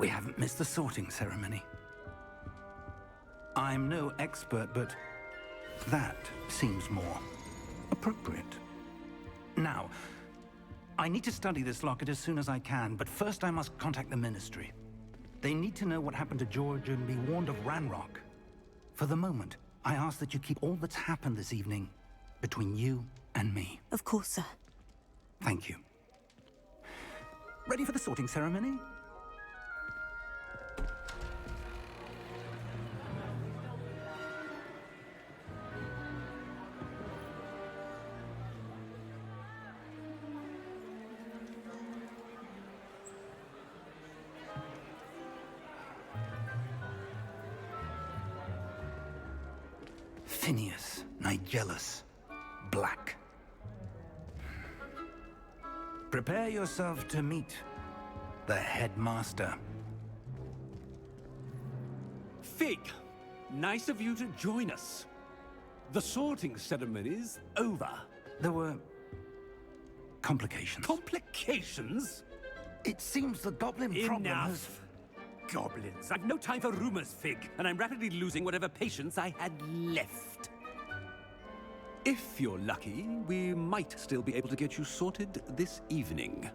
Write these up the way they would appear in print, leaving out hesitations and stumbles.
We haven't missed the sorting ceremony. I'm no expert, but that seems more appropriate. Now, I need to study this locket as soon as I can, but first I must contact the Ministry. They need to know what happened to George and be warned of Ranrock. For the moment, I ask that you keep all that's happened this evening between you and me. Of course, sir. Thank you. Ready for the sorting ceremony? Phineas, Nigellus, Black. Prepare yourself to meet the headmaster. Fig, nice of you to join us. The sorting ceremony's over. There were complications. Complications? It seems the goblin problem has... Enough! Goblins. I've no time for rumors, Fig, and I'm rapidly losing whatever patience I had left. If you're lucky, we might still be able to get you sorted this evening.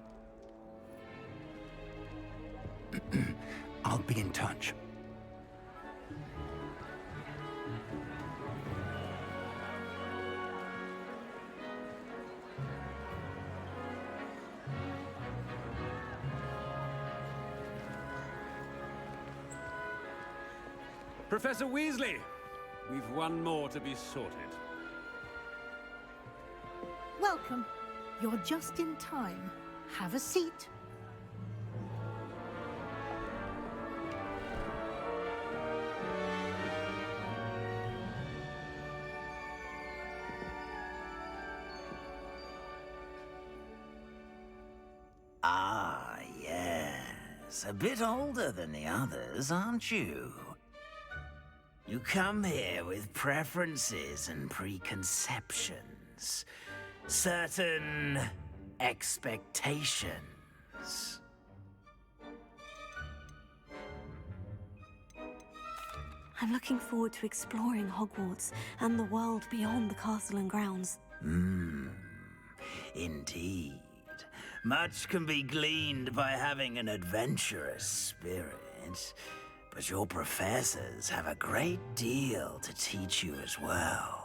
I'll be in touch. Professor Weasley, we've one more to be sorted. Welcome. You're just in time. Have a seat. Ah, yes. A bit older than the others, aren't you? You come here with preferences and preconceptions. Certain expectations. I'm looking forward to exploring Hogwarts and the world beyond the castle and grounds. Indeed. Much can be gleaned by having an adventurous spirit, but your professors have a great deal to teach you as well.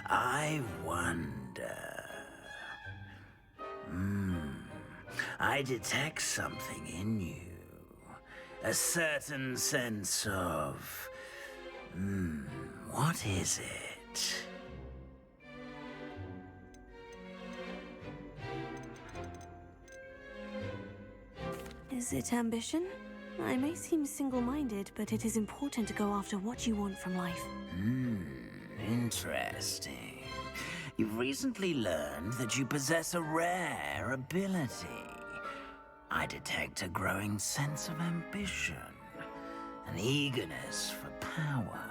I wonder... I detect something in you. A certain sense of... what is it? Is it ambition? I may seem single-minded, but it is important to go after what you want from life. Interesting. You've recently learned that you possess a rare ability. I detect a growing sense of ambition, an eagerness for power.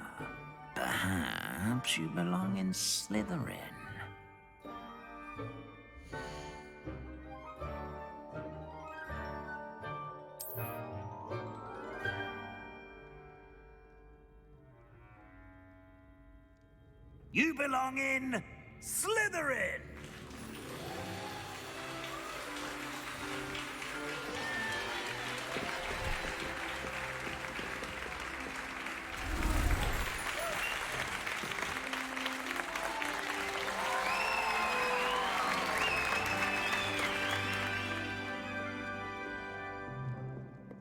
Perhaps you belong in Slytherin. You belong in Slytherin!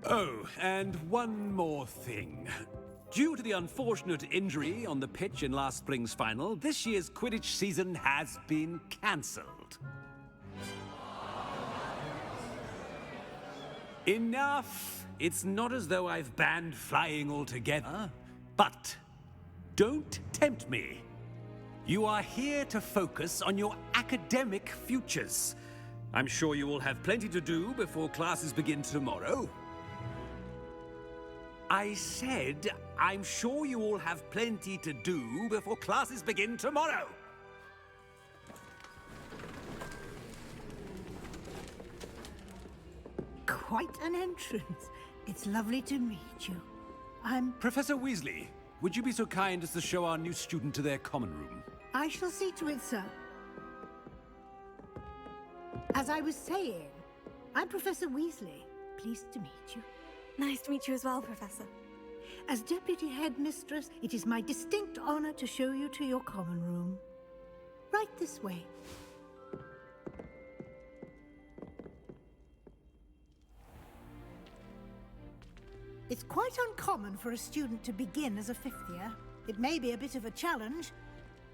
Oh, and one more thing. Due to the unfortunate injury on the pitch in last spring's final, this year's Quidditch season has been cancelled. Enough! It's not as though I've banned flying altogether, but don't tempt me. You are here to focus on your academic futures. I'm sure you will have plenty to do before classes begin tomorrow. I said, I'm sure you all have plenty to do before classes begin tomorrow. quite an entrance. It's lovely to meet you. Professor Weasley, would you be so kind as to show our new student to their common room? I shall see to it, sir. As I was saying, I'm Professor Weasley. Pleased to meet you. Nice to meet you as well, Professor. As Deputy Headmistress, it is my distinct honor to show you to your common room. Right this way. It's quite uncommon for a student to begin as a fifth year. It may be a bit of a challenge,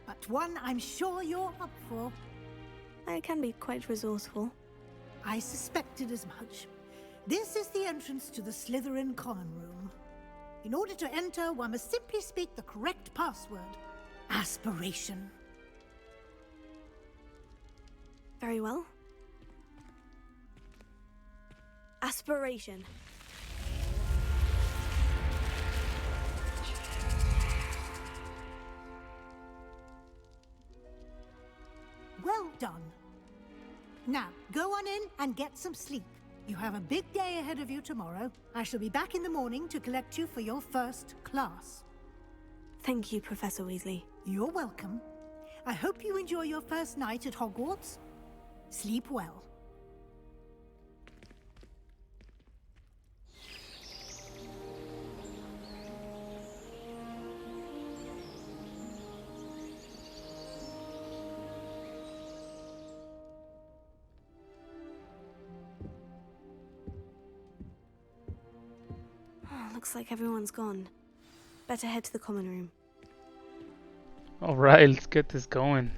but one I'm sure you're up for. I can be quite resourceful. I suspected as much. This is the entrance to the Slytherin common room. In order to enter, one must simply speak the correct password. Aspiration. Very well. Aspiration. Well done. Now, go on in and get some sleep. You have a big day ahead of you tomorrow. I shall be back in the morning to collect you for your first class. Thank you, Professor Weasley. You're welcome. I hope you enjoy your first night at Hogwarts. Sleep well. Looks like everyone's gone. Better head to the common room. Alright, let's get this going.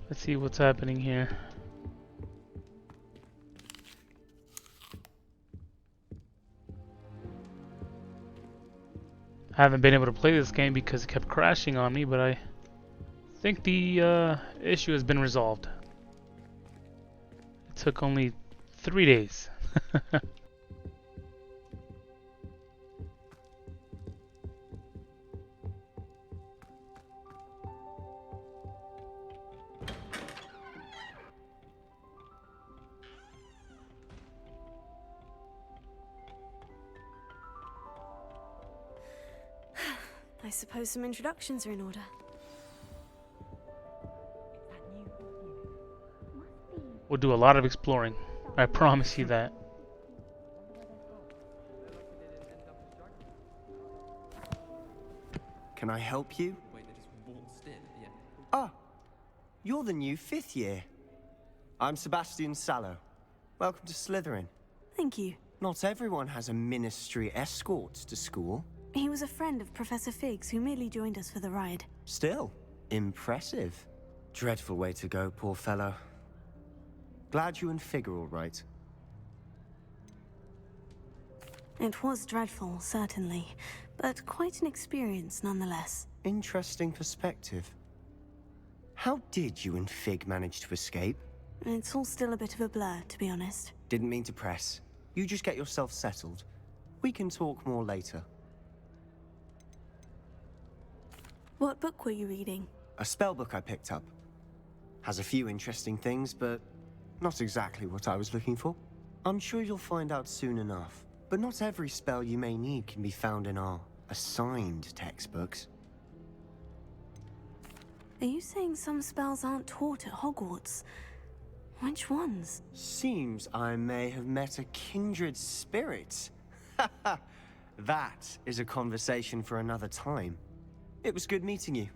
Let's see what's happening here. I haven't been able to play this game because it kept crashing on me, but I think the issue has been resolved. It took only 3 days. I suppose some introductions are in order. We'll do a lot of exploring. I promise you that. Can I help you? Ah, you're the new fifth year. I'm Sebastian Sallow. Welcome to Slytherin. Thank you. Not everyone has a ministry escort to school. He was a friend of Professor Fig's who merely joined us for the ride. Still, impressive. Dreadful way to go, poor fellow. Glad you and Fig are all right. It was dreadful, certainly, but quite an experience nonetheless. Interesting perspective. How did you and Fig manage to escape? It's all still a bit of a blur, to be honest. Didn't mean to press. You just get yourself settled. We can talk more later. What book were you reading? A spell book I picked up. Has a few interesting things, but not exactly what I was looking for. I'm sure you'll find out soon enough. But not every spell you may need can be found in our assigned textbooks. Are you saying some spells aren't taught at Hogwarts? Which ones? Seems I may have met a kindred spirit. That is a conversation for another time. It was good meeting you.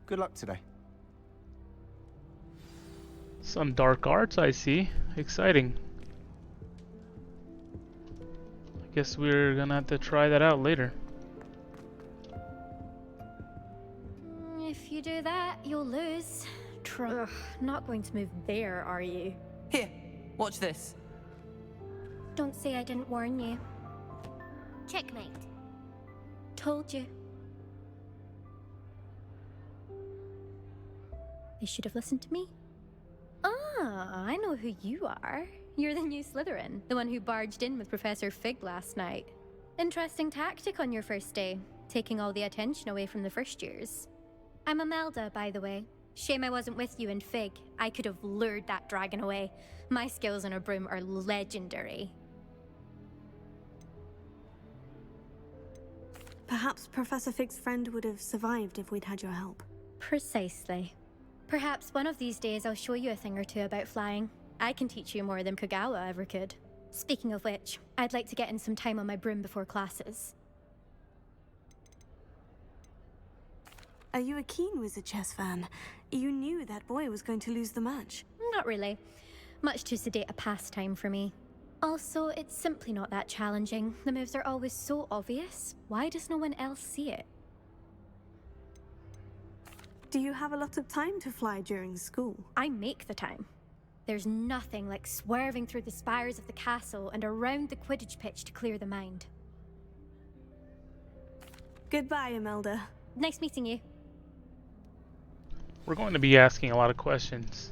Good luck today. Some dark arts, I see. Exciting. I guess we're gonna have to try that out later. If you do that, you'll lose. Ugh, not going to move there, are you? Here, watch this. Don't say I didn't warn you. Checkmate. Told you. They should have listened to me. Ah, I know who you are. You're the new Slytherin, the one who barged in with Professor Fig last night. Interesting tactic on your first day, taking all the attention away from the first years. I'm Imelda, by the way. Shame I wasn't with you in Fig. I could have lured that dragon away. My skills on a broom are legendary. Perhaps Professor Fig's friend would have survived if we'd had your help. Precisely. Perhaps one of these days I'll show you a thing or two about flying. I can teach you more than Kogawa ever could. Speaking of which, I'd like to get in some time on my broom before classes. Are you a keen Wizard Chess fan? You knew that boy was going to lose the match. Not really. Much too sedate a pastime for me. Also, it's simply not that challenging. The moves are always so obvious. Why does no one else see it? Do you have a lot of time to fly during school? I make the time. There's nothing like swerving through the spires of the castle and around the Quidditch pitch to clear the mind. Goodbye, Imelda. Nice meeting you. We're going to be asking a lot of questions.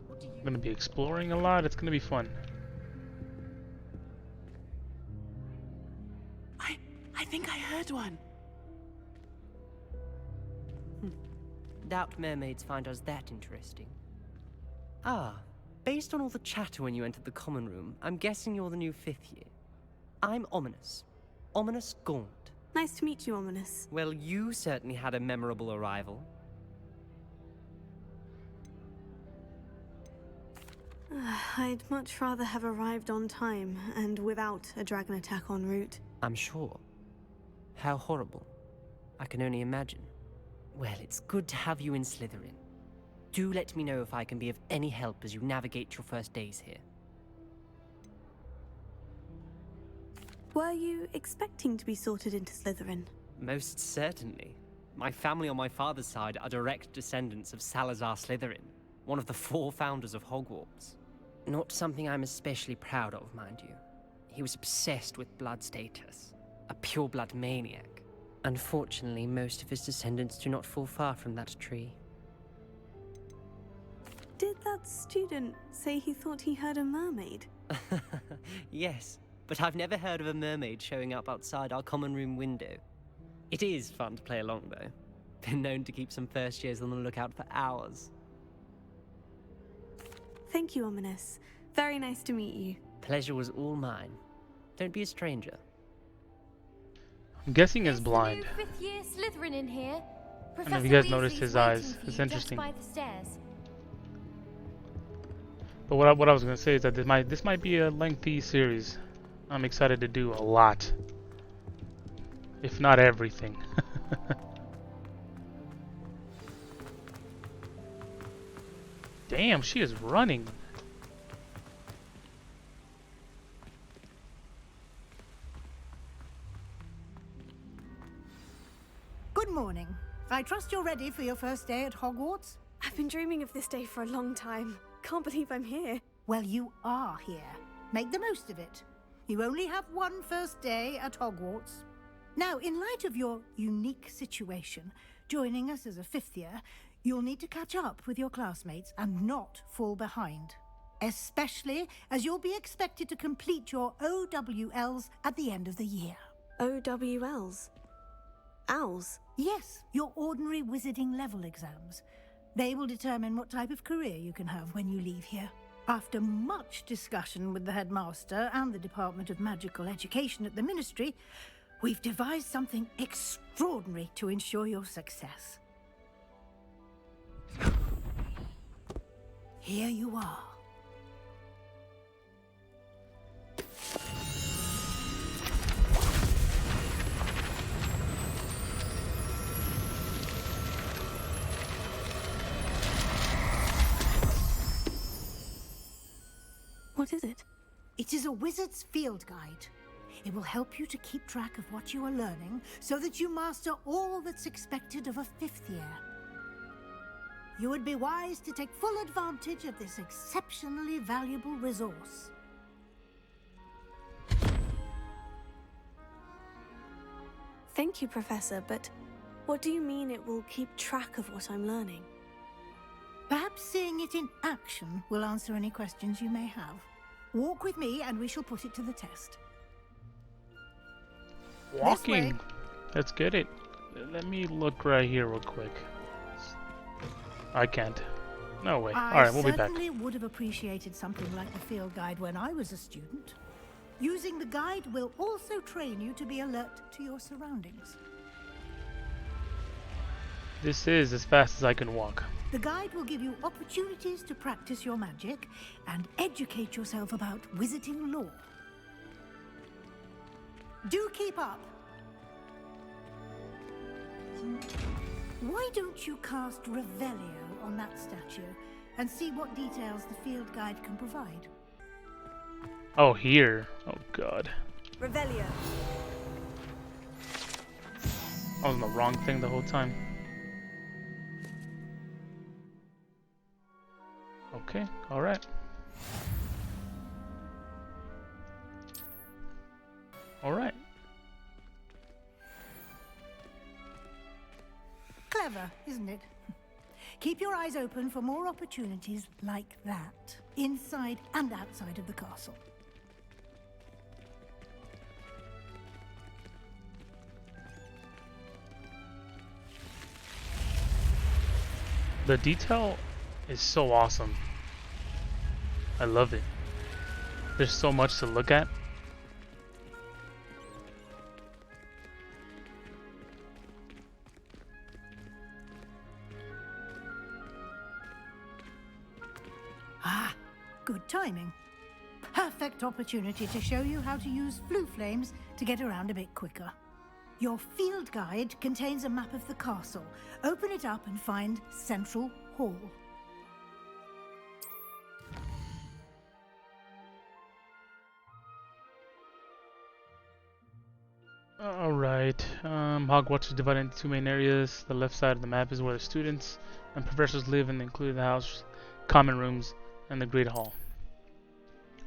We're going to be exploring a lot. It's going to be fun. I think I heard one. Doubt mermaids find us that interesting. Ah, based on all the chatter when you entered the common room, I'm guessing you're the new 5th year. I'm Ominous. Ominous Gaunt. Nice to meet you, Ominous. Well, you certainly had a memorable arrival. I'd much rather have arrived on time and without a dragon attack en route. I'm sure. How horrible. I can only imagine. Well, it's good to have you in Slytherin. Do let me know if I can be of any help as you navigate your first days here. Were you expecting to be sorted into Slytherin? Most certainly. My family on my father's side are direct descendants of Salazar Slytherin, one of the 4 founders of Hogwarts. Not something I'm especially proud of, mind you. He was obsessed with blood status, a pure-blood maniac. Unfortunately, most of his descendants do not fall far from that tree. Did that student say he thought he heard a mermaid? Yes, but I've never heard of a mermaid showing up outside our common room window. It is fun to play along, though. Been known to keep some first years on the lookout for hours. Thank you, Ominous. Very nice to meet you. Pleasure was all mine. Don't be a stranger. I'm guessing he's blind. New 5th year Slytherin in here. I don't know if you guys noticed his eyes. It's Just interesting. by the stairs. But what I was going to say is that this might be a lengthy series. I'm excited to do a lot. If not everything. Damn, she is running. Good morning. I trust you're ready for your first day at Hogwarts? I've been dreaming of this day for a long time. Can't believe I'm here. Well, you are here. Make the most of it. You only have one first day at Hogwarts. Now, in light of your unique situation, joining us as a 5th year, you'll need to catch up with your classmates and not fall behind. Especially as you'll be expected to complete your OWLs at the end of the year. OWLs? Owls? Yes, your ordinary wizarding level exams. They will determine what type of career you can have when you leave here. After much discussion with the headmaster and the Department of Magical Education at the Ministry, we've devised something extraordinary to ensure your success. Here you are. What is it? It is a wizard's field guide. It will help you to keep track of what you are learning so that you master all that's expected of a 5th year. You would be wise to take full advantage of this exceptionally valuable resource. Thank you, Professor, but what do you mean it will keep track of what I'm learning? Perhaps seeing it in action will answer any questions you may have. Walk with me and we shall put it to the test. Walking. Let's get it. Let me look right here real quick. I can't. No way. Alright, we'll be back. I certainly would have appreciated something like the field guide when I was a student. Using the guide will also train you to be alert to your surroundings. This is as fast as I can walk. The guide will give you opportunities to practice your magic and educate yourself about wizarding lore. Do keep up! Why don't you cast Revelio on that statue and see what details the field guide can provide? Oh, here. Oh, God. Revelio. I was on the wrong thing the whole time. Okay, alright. Alright. Clever, isn't it? Keep your eyes open for more opportunities like that, inside and outside of the castle. The detail is so awesome. I love it. There's so much to look at. Ah, good timing. Perfect opportunity to show you how to use flue flames to get around a bit quicker. Your field guide contains a map of the castle. Open it up and find Central Hall. Alright, Hogwarts is divided into two main areas. The left side of the map is where the students and professors live, and include the house, common rooms, and the Great Hall.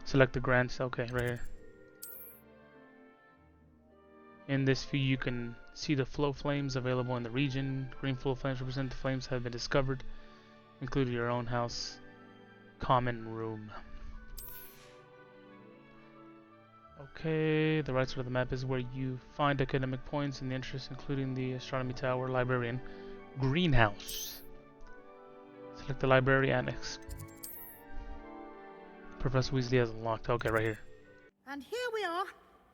Select the grants. Okay, right here. In this view, you can see the flow flames available in the region. Green flow flames represent the flames have been discovered, including your own house, common room. Okay, the right side of the map is where you find academic points and interests, including the astronomy tower, library, and greenhouse. Select the library annex. Professor Weasley has unlocked. Okay, right here. And here we are.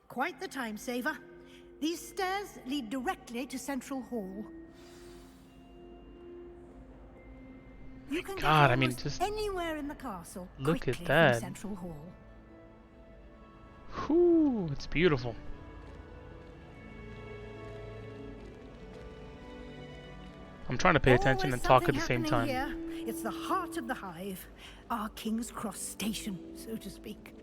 Quite the time saver. These stairs lead directly to Central Hall. You can God, get I mean, almost just anywhere in the castle look at quickly that. from Central Hall. Whew, it's beautiful. I'm trying to pay attention Always and talk at the something same time. happening here. It's the heart of the hive, our King's Cross station, so to speak.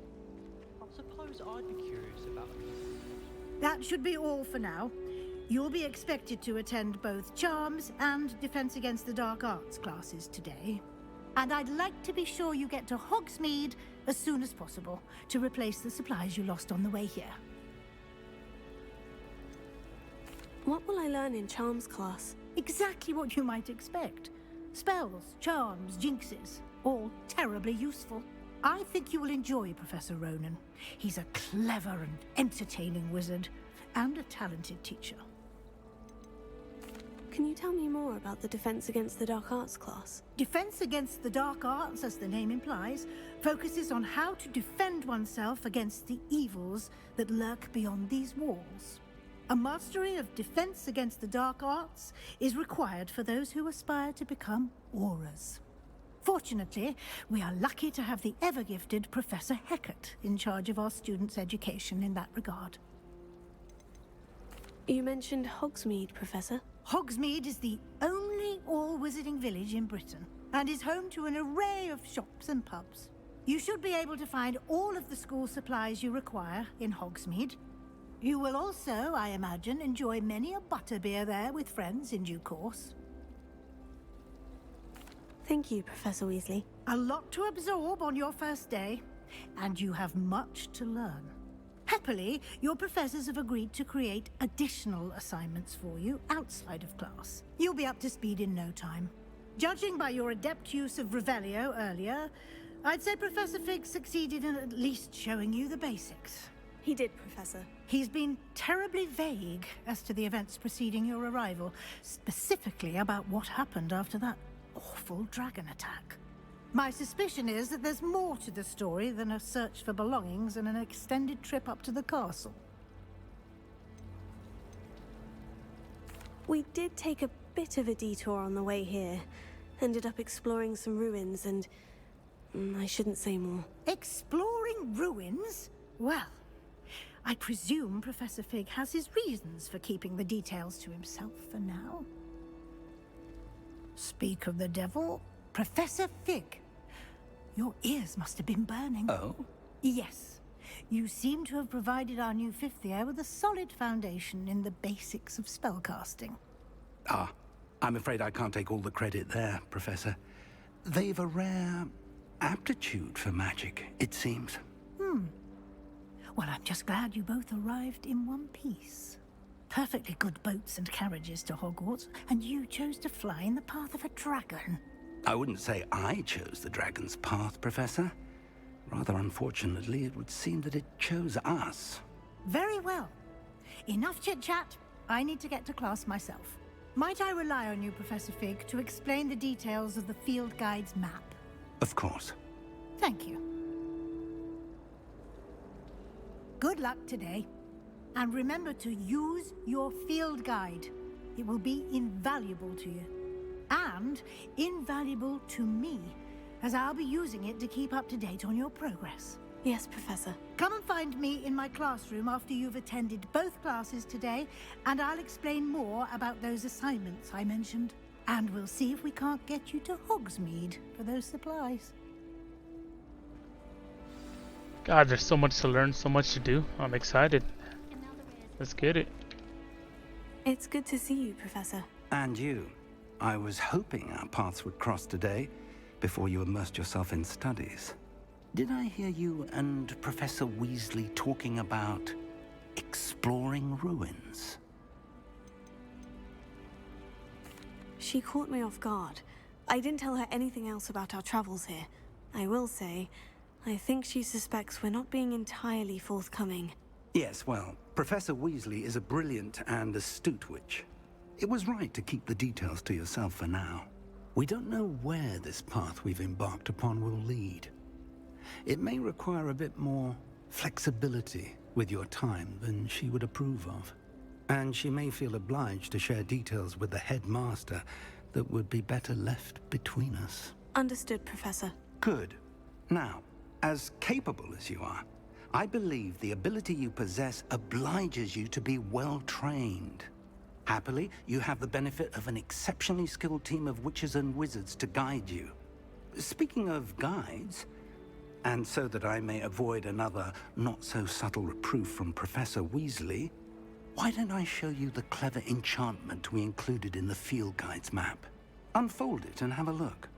I suppose I'd be curious about it. That should be all for now. You'll be expected to attend both Charms and Defense Against the Dark Arts classes today. And I'd like to be sure you get to Hogsmeade as soon as possible to replace the supplies you lost on the way here. What will I learn in Charms class? Exactly what you might expect. Spells, charms, jinxes, all terribly useful. I think you will enjoy Professor Ronan. He's a clever and entertaining wizard, and a talented teacher. Can you tell me more about the Defense Against the Dark Arts class? Defense Against the Dark Arts, as the name implies, focuses on how to defend oneself against the evils that lurk beyond these walls. A mastery of Defense Against the Dark Arts is required for those who aspire to become Aurors. Fortunately, we are lucky to have the ever-gifted Professor Hecat in charge of our students' education in that regard. You mentioned Hogsmeade, Professor. Hogsmeade is the only all-wizarding village in Britain, and is home to an array of shops and pubs. You should be able to find all of the school supplies you require in Hogsmeade. You will also, I imagine, enjoy many a butterbeer there with friends in due course. Thank you, Professor Weasley. A lot to absorb on your first day, and you have much to learn. Happily, your professors have agreed to create additional assignments for you outside of class. You'll be up to speed in no time. Judging by your adept use of Revelio earlier, I'd say Professor Fig succeeded in at least showing you the basics. He did, Professor. He's been terribly vague as to the events preceding your arrival, specifically about what happened after that awful dragon attack. My suspicion is that there's more to the story than a search for belongings and an extended trip up to the castle. We did take a bit of a detour on the way here. Ended up exploring some ruins and... I shouldn't say more. Exploring ruins? Well, I presume Professor Fig has his reasons for keeping the details to himself for now. Speak of the devil, Professor Fig. Your ears must have been burning. Oh? Yes. You seem to have provided our new fifth year with a solid foundation in the basics of spellcasting. Ah, I'm afraid I can't take all the credit there, Professor. They've a rare aptitude for magic, it seems. Well, I'm just glad you both arrived in one piece. Perfectly good boats and carriages to Hogwarts, and you chose to fly in the path of a dragon. I wouldn't say I chose the dragon's path, Professor. Rather unfortunately, it would seem that it chose us. Very well. Enough chit-chat. I need to get to class myself. Might I rely on you, Professor Fig, to explain the details of the field guide's map? Of course. Thank you. Good luck today. And remember to use your field guide. It will be invaluable to you. And invaluable to me, as I'll be using it to keep up to date on your progress. Yes, Professor. Come and find me in my classroom after you've attended both classes today, and I'll explain more about those assignments I mentioned. And we'll see if we can't get you to Hogsmeade for those supplies. God, there's so much to learn, so much to do. I'm excited. Let's get it. It's good to see you, Professor. And you. I was hoping our paths would cross today, before you immersed yourself in studies. Did I hear you and Professor Weasley talking about exploring ruins? She caught me off guard. I didn't tell her anything else about our travels here. I will say, I think she suspects we're not being entirely forthcoming. Yes, well, Professor Weasley is a brilliant and astute witch. It was right to keep the details to yourself for now. We don't know where this path we've embarked upon will lead. It may require a bit more flexibility with your time than she would approve of. And she may feel obliged to share details with the headmaster that would be better left between us. Understood, Professor. Good. Now, as capable as you are, I believe the ability you possess obliges you to be well trained. Happily, you have the benefit of an exceptionally skilled team of witches and wizards to guide you. Speaking of guides, and so that I may avoid another not-so-subtle reproof from Professor Weasley, why don't I show you the clever enchantment we included in the field guide's map? Unfold it and have a look.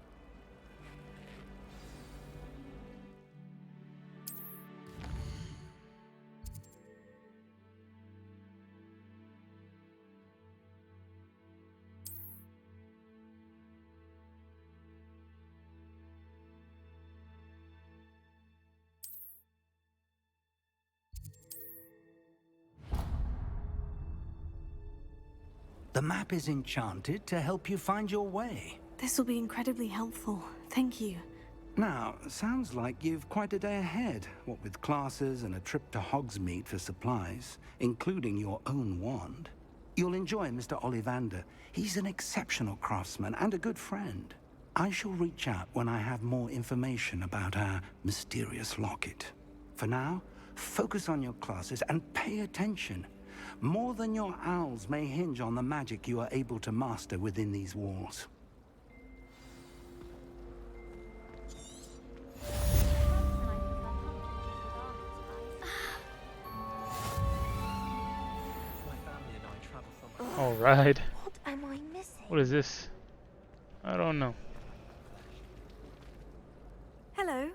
The map is enchanted to help you find your way. This will be incredibly helpful. Thank you. Now, sounds like you've quite a day ahead, what with classes and a trip to Hogsmeade for supplies, including your own wand. You'll enjoy Mr. Ollivander. He's an exceptional craftsman and a good friend. I shall reach out when I have more information about our mysterious locket. For now, focus on your classes and pay attention. More than your owls may hinge on the magic you are able to master within these walls. All right. What am I missing? What is this? I don't know. Hello.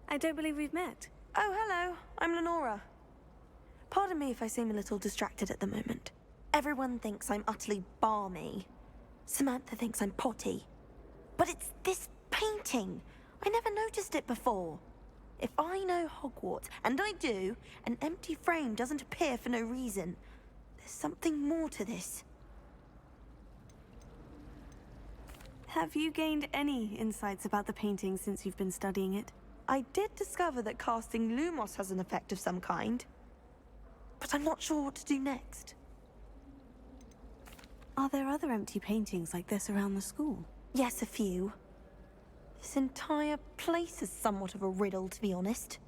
I don't believe we've met. Oh, hello. I'm Lenora. Pardon me if I seem a little distracted at the moment. Everyone thinks I'm utterly balmy. Samantha thinks I'm potty. But it's this painting. I never noticed it before. If I know Hogwarts, and I do, an empty frame doesn't appear for no reason. There's something more to this. Have you gained any insights about the painting since you've been studying it? I did discover that casting Lumos has an effect of some kind. But I'm not sure what to do next. Are there other empty paintings like this around the school? Yes, a few. This entire place is somewhat of a riddle, to be honest.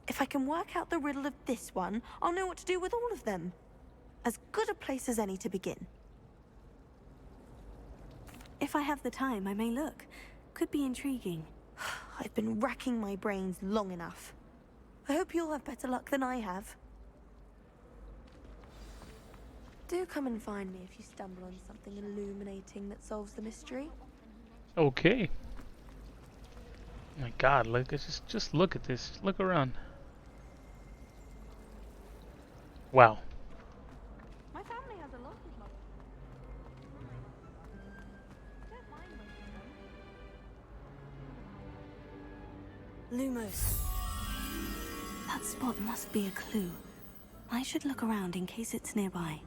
If I can work out the riddle of this one, I'll know what to do with all of them. As good a place as any to begin. If I have the time, I may look. Could be intriguing. I've been racking my brains long enough. I hope you'll have better luck than I have. Do come and find me if you stumble on something illuminating that solves the mystery. Okay. My God, look! Just look at this. Look around. Wow. My family has a lot of love. Don't mind most of them. Lumos. That spot must be a clue. I should look around in case it's nearby.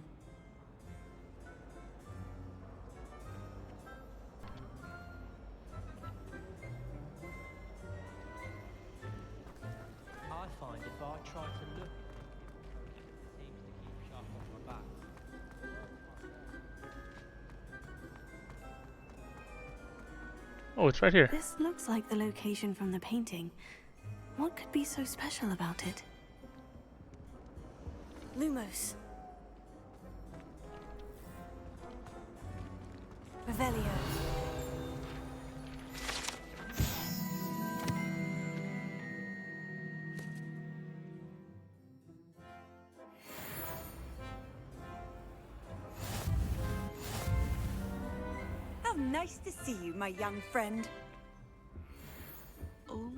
I find if I try to look, it seems to keep sharp on my back. Oh, it's right here. This looks like the location from the painting. What could be so special about it? Lumos. Revelio. How nice to see you, my young friend. Oh,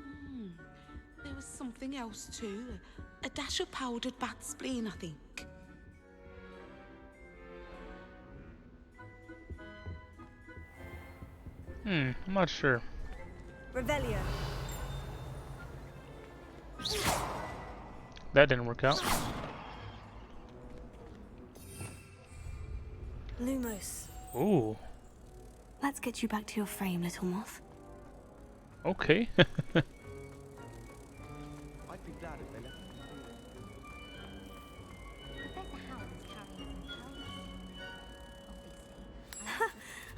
there was something else too. A dash of powdered bat spleen, I think. I'm not sure. Revelio. That didn't work out. Lumos. Ooh. Let's get you back to your frame, little moth. Okay. I'd be glad if they left me.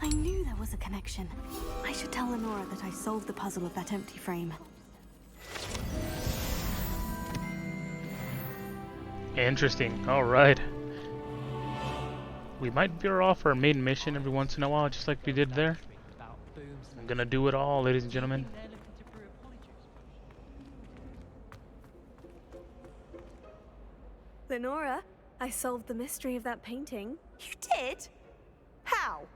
I knew there was a connection. I should tell Lenora that I solved the puzzle of that empty frame. Interesting. Alright. We might veer off our main mission every once in a while, just like we did there. I'm gonna do it all, ladies and gentlemen. Lenora, I solved the mystery of that painting. You did? How?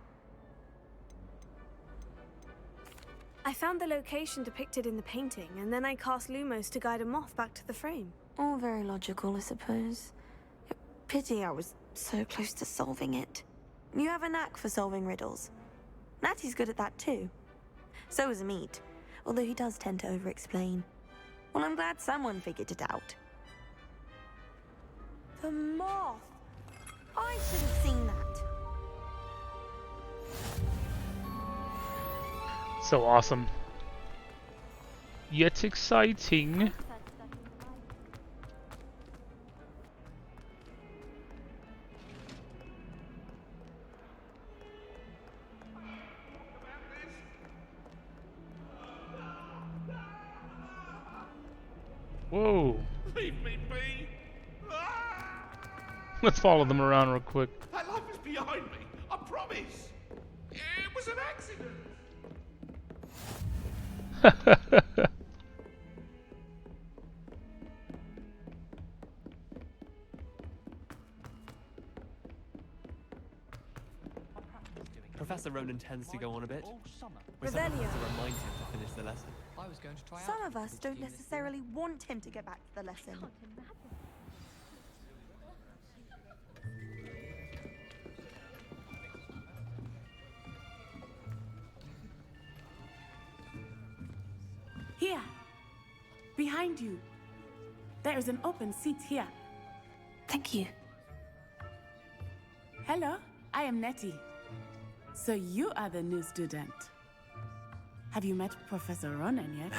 I found the location depicted in the painting, and then I cast Lumos to guide a moth back to the frame. All very logical, I suppose. Pity I was so close to solving it. You have a knack for solving riddles. Natty's good at that too. So is Meat, although he does tend to over-explain. Well, I'm glad someone figured it out. The moth! I should have seen that. So awesome. Yet exciting. Whoa. Leave me be! Let's follow them around real quick. That life is behind me, I promise! It was an accident! Professor Ronan tends to go on a bit. We Revelio. sometimes have to remind him to finish the lesson. I was going to try Some of us don't necessarily want him to get back to the lesson. Here, behind you. There is an open seat here. Thank you. Hello, I am Nettie. So you are the new student. Have you met Professor Ronan yet?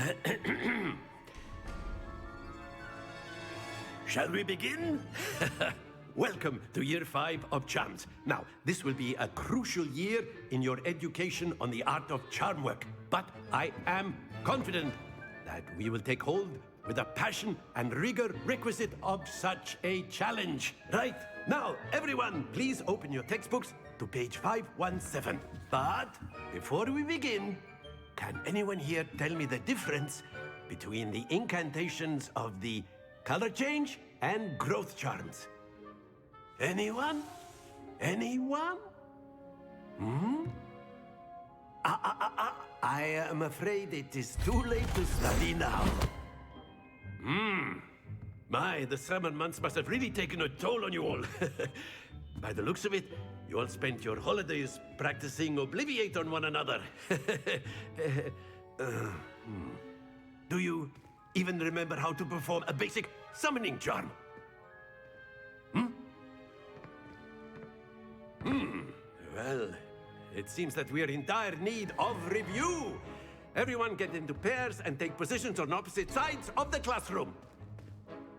Shall we begin? Welcome to Year 5 of Charms. Now, this will be a crucial year in your education on the art of charm work. But I am confident that we will take hold with the passion and rigor requisite of such a challenge. Right, now, everyone, please open your textbooks to page 517. But before we begin, can anyone here tell me the difference between the incantations of the color change and growth charms? Anyone? Anyone? I am afraid it is too late to study now. My, the summer months must have really taken a toll on you all. By the looks of it, you all spent your holidays practicing Obliviate on one another. Do you even remember how to perform a basic summoning charm? Well, it seems that we are in dire need of review. Everyone get into pairs and take positions on opposite sides of the classroom.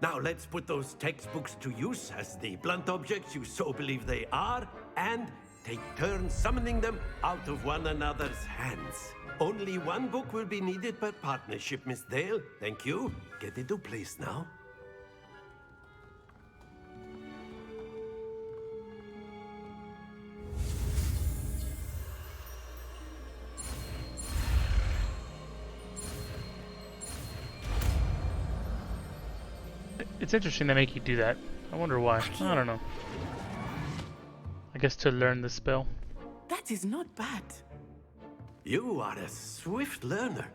Now let's put those textbooks to use as the blunt objects you so believe they are, and take turns summoning them out of one another's hands. Only one book will be needed per partnership, Miss Dale. Thank you. Get into place now. It's interesting they make you do that. I wonder why. I don't know. I guess to learn the spell. That is not bad. You are a swift learner.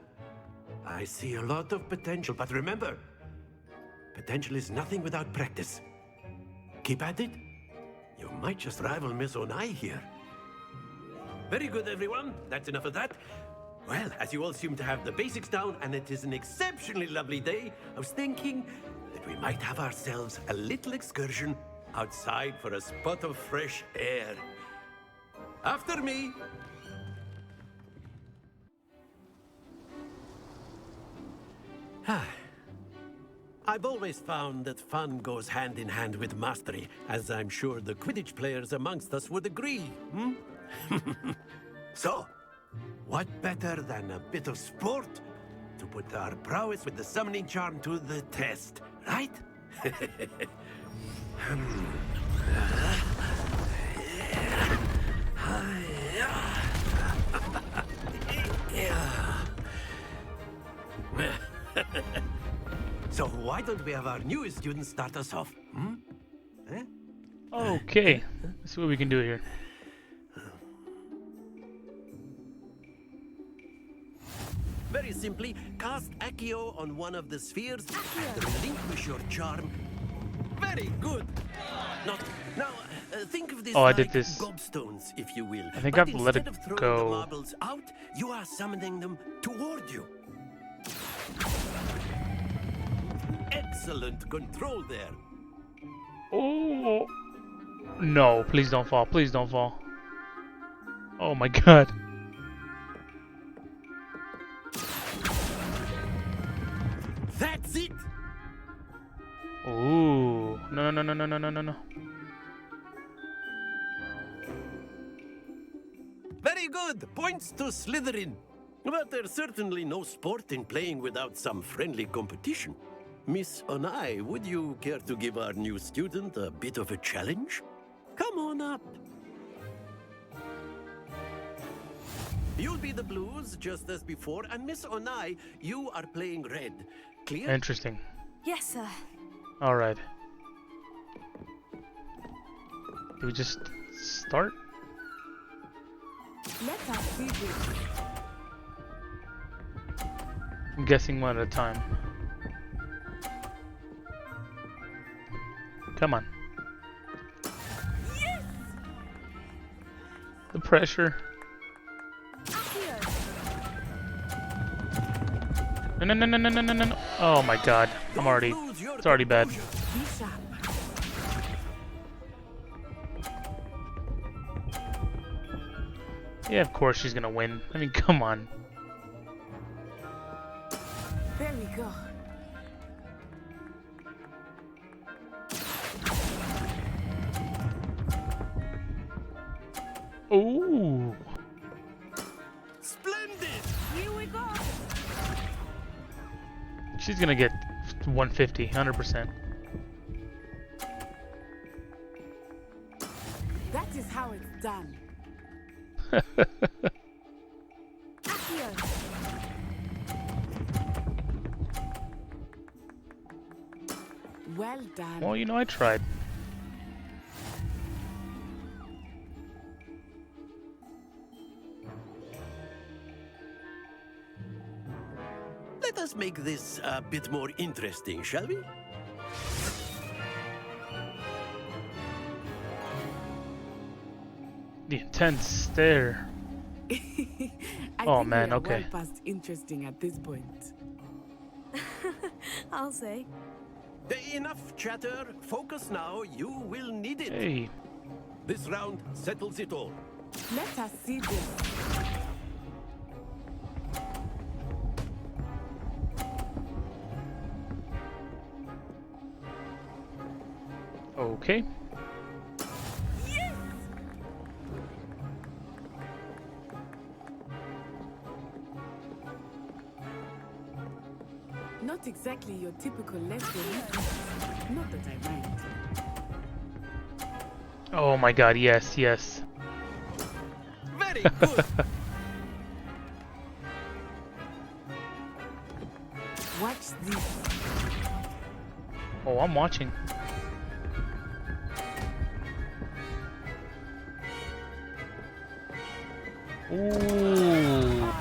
I see a lot of potential, but remember, potential is nothing without practice. Keep at it. You might just rival Miss Onai here. Very good, everyone. That's enough of that. Well, as you all seem to have the basics down, and it is an exceptionally lovely day, I was thinking that we might have ourselves a little excursion outside for a spot of fresh air. After me. I've always found that fun goes hand in hand with mastery, as I'm sure the Quidditch players amongst us would agree. So, what better than a bit of sport to put our prowess with the summoning charm to the test, right? So why don't we have our newest student start us off? Okay, let's see what we can do here. Very simply, cast Accio on one of the spheres and relinquish your charm. Very good. Now, think of this I like did this. gobstones, if you will. I think But I've let it instead of throwing go. the marbles out, you are summoning them toward you. Excellent control there. Oh no! Please don't fall! Please don't fall! Oh my God! That's it. Ooh! No! No! No! No! No! No! No! No! Very good. Points to Slytherin. But there's certainly no sport in playing without some friendly competition. Miss Onai, would you care to give our new student a bit of a challenge? Come on up. You'll be the blues, just as before, and Miss Onai, you are playing red. Clear? Interesting. Yes, sir. All right. Do we just start? Let us begin. I'm guessing one at a time. Come on. Yes! The pressure. No, no, no, no, no, no, no, no. Oh my God. It's already bad. Yeah, of course she's gonna win. I mean, come on. go. Ooh. Splendid! Here we go. She's gonna get 150, 100%. That is how it's done. Well done. Well, you know, I tried. Let us make this a bit more interesting, shall we? The intense stare. Oh man, okay. Well past interesting at this point. I'll say. Enough chatter. Focus now. You will need it. Hey. This round settles it all. Let us see this. Okay. Not exactly your typical lesson. Not that I mind. Oh my god, yes, yes. Very good. Watch this. Oh, I'm watching. Ooh.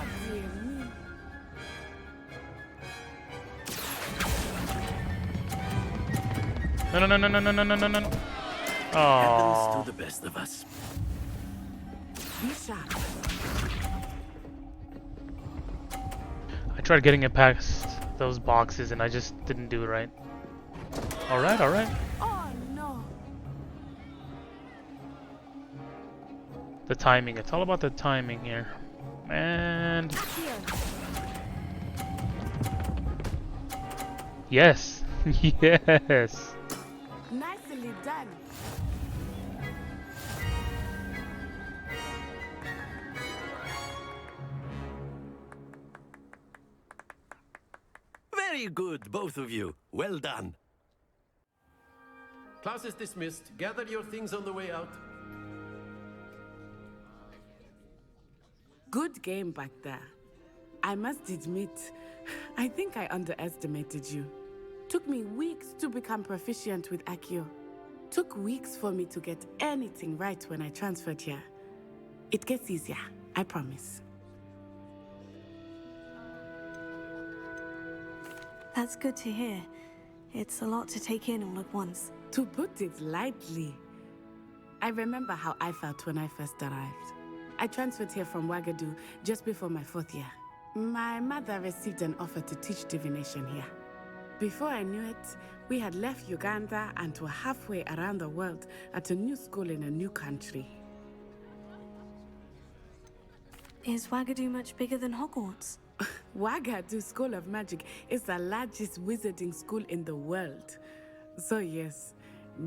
No, no, no, no, no, no, no, no, no, no. Happens Oh. to the best of us. Be sharp. I tried getting it past those boxes and I just didn't do it right. Alright, alright. Oh no. The timing. It's all about the timing here. And yes. Yes. Nicely done. Very good, both of you. Well done. Class is dismissed. Gather your things on the way out. Good game back there. I must admit, I think I underestimated you. Took me weeks to become proficient with Accio. Took weeks for me to get anything right when I transferred here. It gets easier, I promise. That's good to hear. It's a lot to take in all at once. To put it lightly, I remember how I felt when I first arrived. I transferred here from Wagadu just before my 4th year. My mother received an offer to teach divination here. Before I knew it, we had left Uganda and were halfway around the world at a new school in a new country. Is Wagadu much bigger than Hogwarts? Wagadu School of Magic is the largest wizarding school in the world. So yes,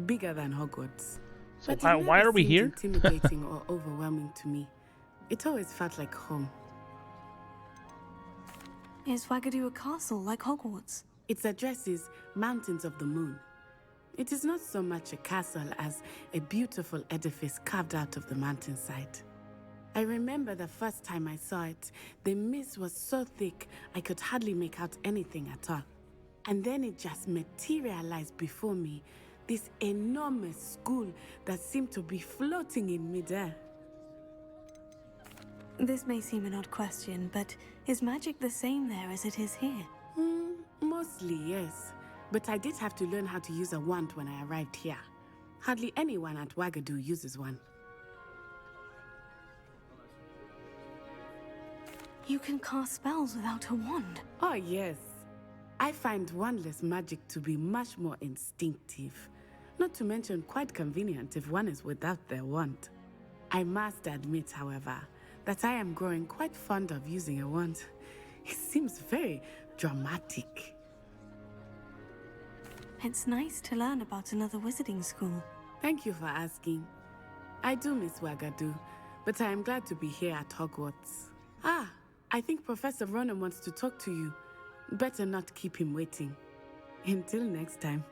bigger than Hogwarts. So But it why never are we seemed here? intimidating or overwhelming to me. It always felt like home. Is Wagadu a castle like Hogwarts? Its address is Mountains of the Moon. It is not so much a castle as a beautiful edifice carved out of the mountainside. I remember the first time I saw it, the mist was so thick I could hardly make out anything at all. And then it just materialized before me, this enormous school that seemed to be floating in midair. This may seem an odd question, but is magic the same there as it is here? Mostly, yes. But I did have to learn how to use a wand when I arrived here. Hardly anyone at Wagadu uses one. You can cast spells without a wand. Oh, yes. I find wandless magic to be much more instinctive. Not to mention quite convenient if one is without their wand. I must admit, however, that I am growing quite fond of using a wand. It seems very dramatic. It's nice to learn about another wizarding school. Thank you for asking. I do miss Wagadu, but I am glad to be here at Hogwarts. Ah, I think Professor Ronan wants to talk to you. Better not keep him waiting. Until next time.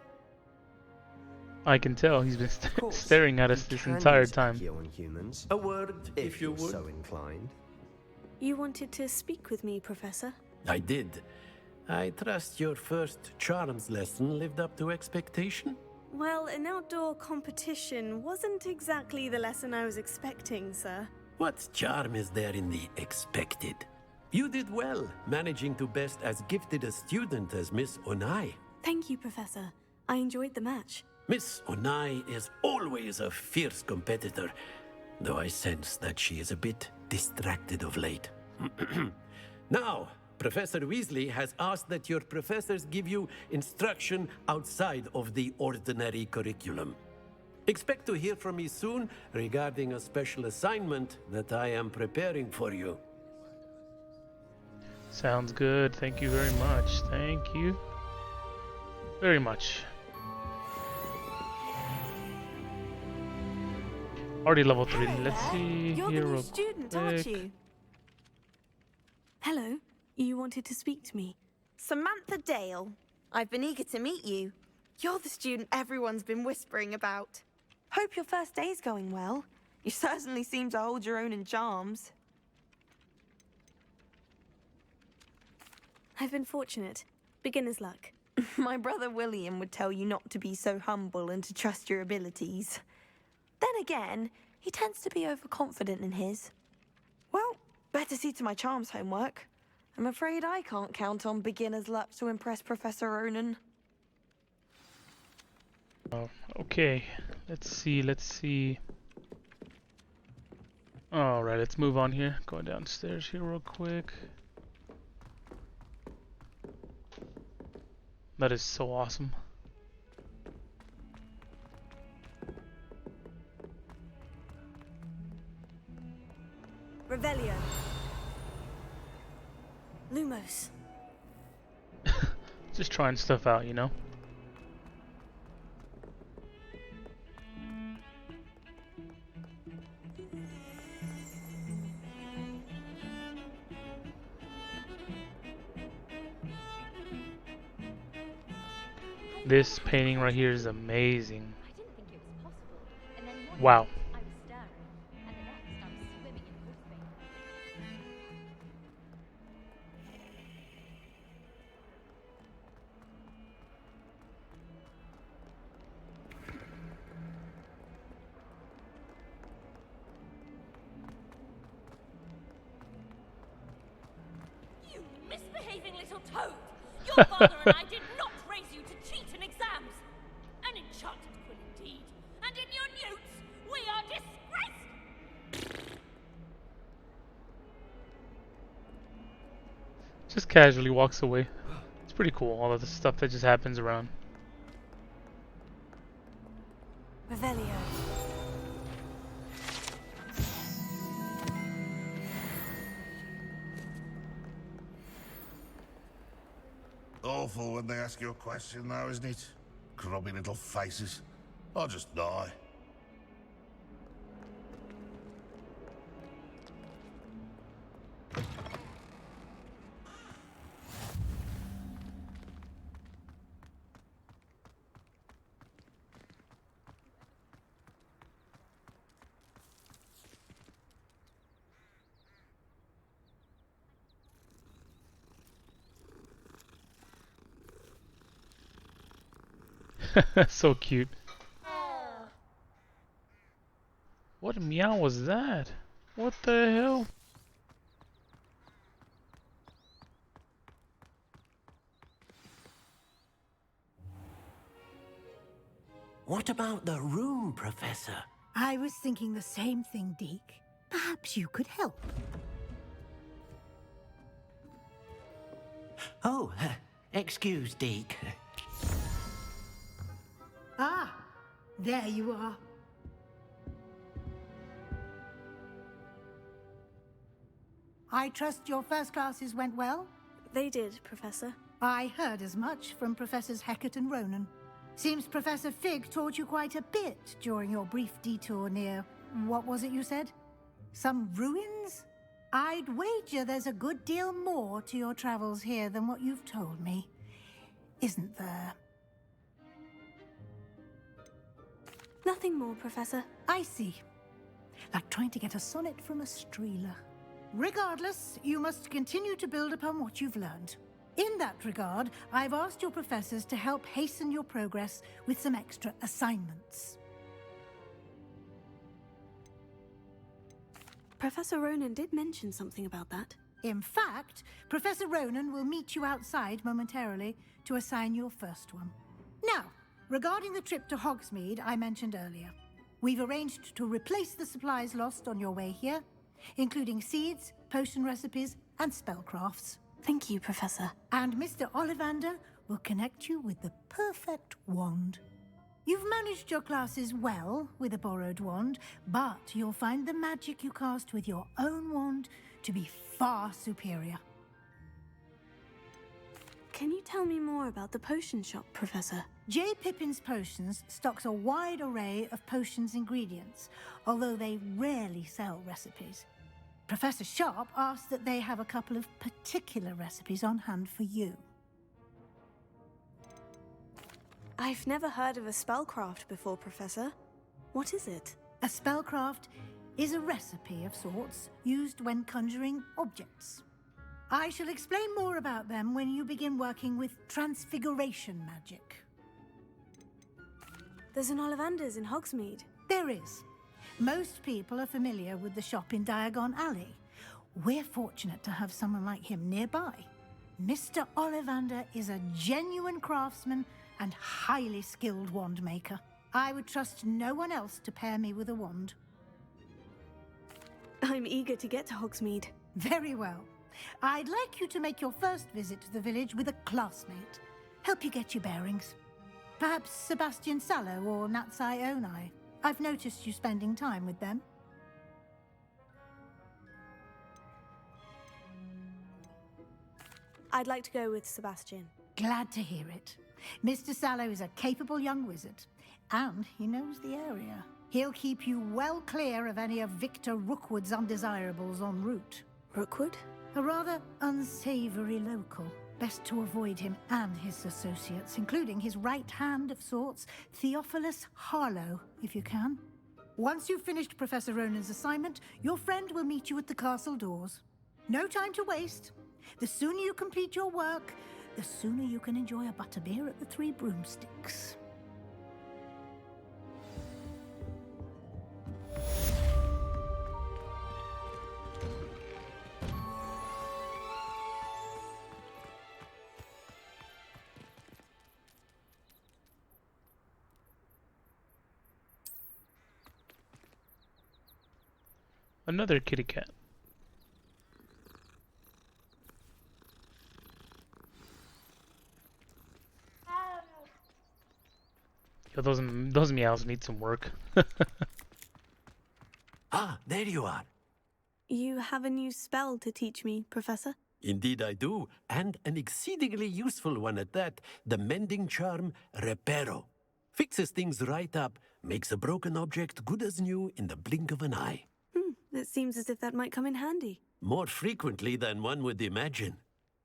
I can tell he's been staring at us this entire time. On humans, a word, if you would. So inclined. You wanted to speak with me, Professor? I did. I trust your first charms lesson lived up to expectation? Well, an outdoor competition wasn't exactly the lesson I was expecting, sir. What charm is there in the expected? You did well, managing to best as gifted a student as Miss Onai. Thank you, Professor. I enjoyed the match. Miss Onai is always a fierce competitor, though I sense that she is a bit distracted of late. Now, Professor Weasley has asked that your professors give you instruction outside of the ordinary curriculum. Expect to hear from me soon regarding a special assignment that I am preparing for you. Sounds good. Thank you very much. Thank you very much. Already level 3. Let's see You're here the new real student, quick. aren't you? Hello. You wanted to speak to me. Samantha Dale. I've been eager to meet you. You're the student everyone's been whispering about. Hope your first day's going well. You certainly seem to hold your own in charms. I've been fortunate. Beginner's luck. My brother William would tell you not to be so humble and to trust your abilities. Then again, he tends to be overconfident in his. Well, better see to my charms homework. I'm afraid I can't count on beginner's luck to impress Professor Ronan. Oh, okay. Let's see. Alright, let's move on here. Going downstairs here real quick. That is so awesome. Revelio. Lumos. Just trying stuff out, you know? This painting right here is amazing. Wow. You misbehaving little toad! Your father and I did not raise you to cheat in exams! An enchanted quill indeed! And in your newts, we are disgraced! Just casually walks away. It's pretty cool, all of the stuff that just happens around. Revelio. Awful when they ask you a question now, isn't it? Grubby little faces. I'll just die. So cute. What meow was that? What the hell? What about the room, Professor? I was thinking the same thing, Deke. Perhaps you could help. Oh, excuse, Deke. Ah, there you are. I trust your first classes went well? They did, Professor. I heard as much from Professors Hecat and Ronan. Seems Professor Fig taught you quite a bit during your brief detour near... what was it you said? Some ruins? I'd wager there's a good deal more to your travels here than what you've told me. Isn't there? Nothing more, Professor. I see. Like trying to get a sonnet from a streeler. Regardless, you must continue to build upon what you've learned. In that regard, I've asked your professors to help hasten your progress with some extra assignments. Professor Ronan did mention something about that. In fact, Professor Ronan will meet you outside momentarily to assign your first one. Now, regarding the trip to Hogsmeade I mentioned earlier, we've arranged to replace the supplies lost on your way here, including seeds, potion recipes, and spellcrafts. Thank you, Professor. And Mr. Ollivander will connect you with the perfect wand. You've managed your classes well with a borrowed wand, but you'll find the magic you cast with your own wand to be far superior. Can you tell me more about the potion shop, Professor? J. Pippin's Potions stocks a wide array of potions ingredients, although they rarely sell recipes. Professor Sharp asked that they have a couple of particular recipes on hand for you. I've never heard of a spellcraft before, Professor. What is it? A spellcraft is a recipe of sorts used when conjuring objects. I shall explain more about them when you begin working with transfiguration magic. There's an Ollivander's in Hogsmeade. There is. Most people are familiar with the shop in Diagon Alley. We're fortunate to have someone like him nearby. Mr. Ollivander is a genuine craftsman and highly skilled wand maker. I would trust no one else to pair me with a wand. I'm eager to get to Hogsmeade. Very well. I'd like you to make your first visit to the village with a classmate. Help you get your bearings. Perhaps Sebastian Sallow or Natsai Onai. I've noticed you spending time with them. I'd like to go with Sebastian. Glad to hear it. Mr. Sallow is a capable young wizard, and he knows the area. He'll keep you well clear of any of Victor Rookwood's undesirables en route. Rookwood? A rather unsavory local. Best to avoid him and his associates, including his right hand of sorts, Theophilus Harlow, if you can. Once you've finished Professor Ronan's assignment, your friend will meet you at the castle doors. No time to waste. The sooner you complete your work, the sooner you can enjoy a butterbeer at the Three Broomsticks. Another kitty cat. Yo, those meows need some work. Ah, there you are. You have a new spell to teach me, Professor? Indeed I do, and an exceedingly useful one at that. The mending charm, Reparo. Fixes things right up, makes a broken object good as new in the blink of an eye. It seems as if that might come in handy. More frequently than one would imagine.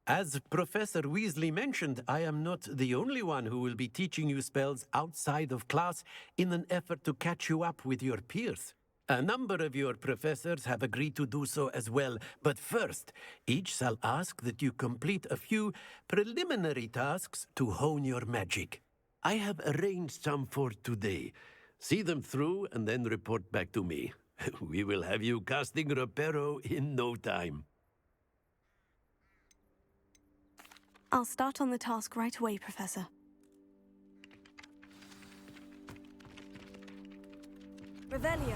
As Professor Weasley mentioned, I am not the only one who will be teaching you spells outside of class in an effort to catch you up with your peers. A number of your professors have agreed to do so as well, but first, each shall ask that you complete a few preliminary tasks to hone your magic. I have arranged some for today. See them through and then report back to me. We will have you casting Reparo in no time. I'll start on the task right away, Professor. Revelio.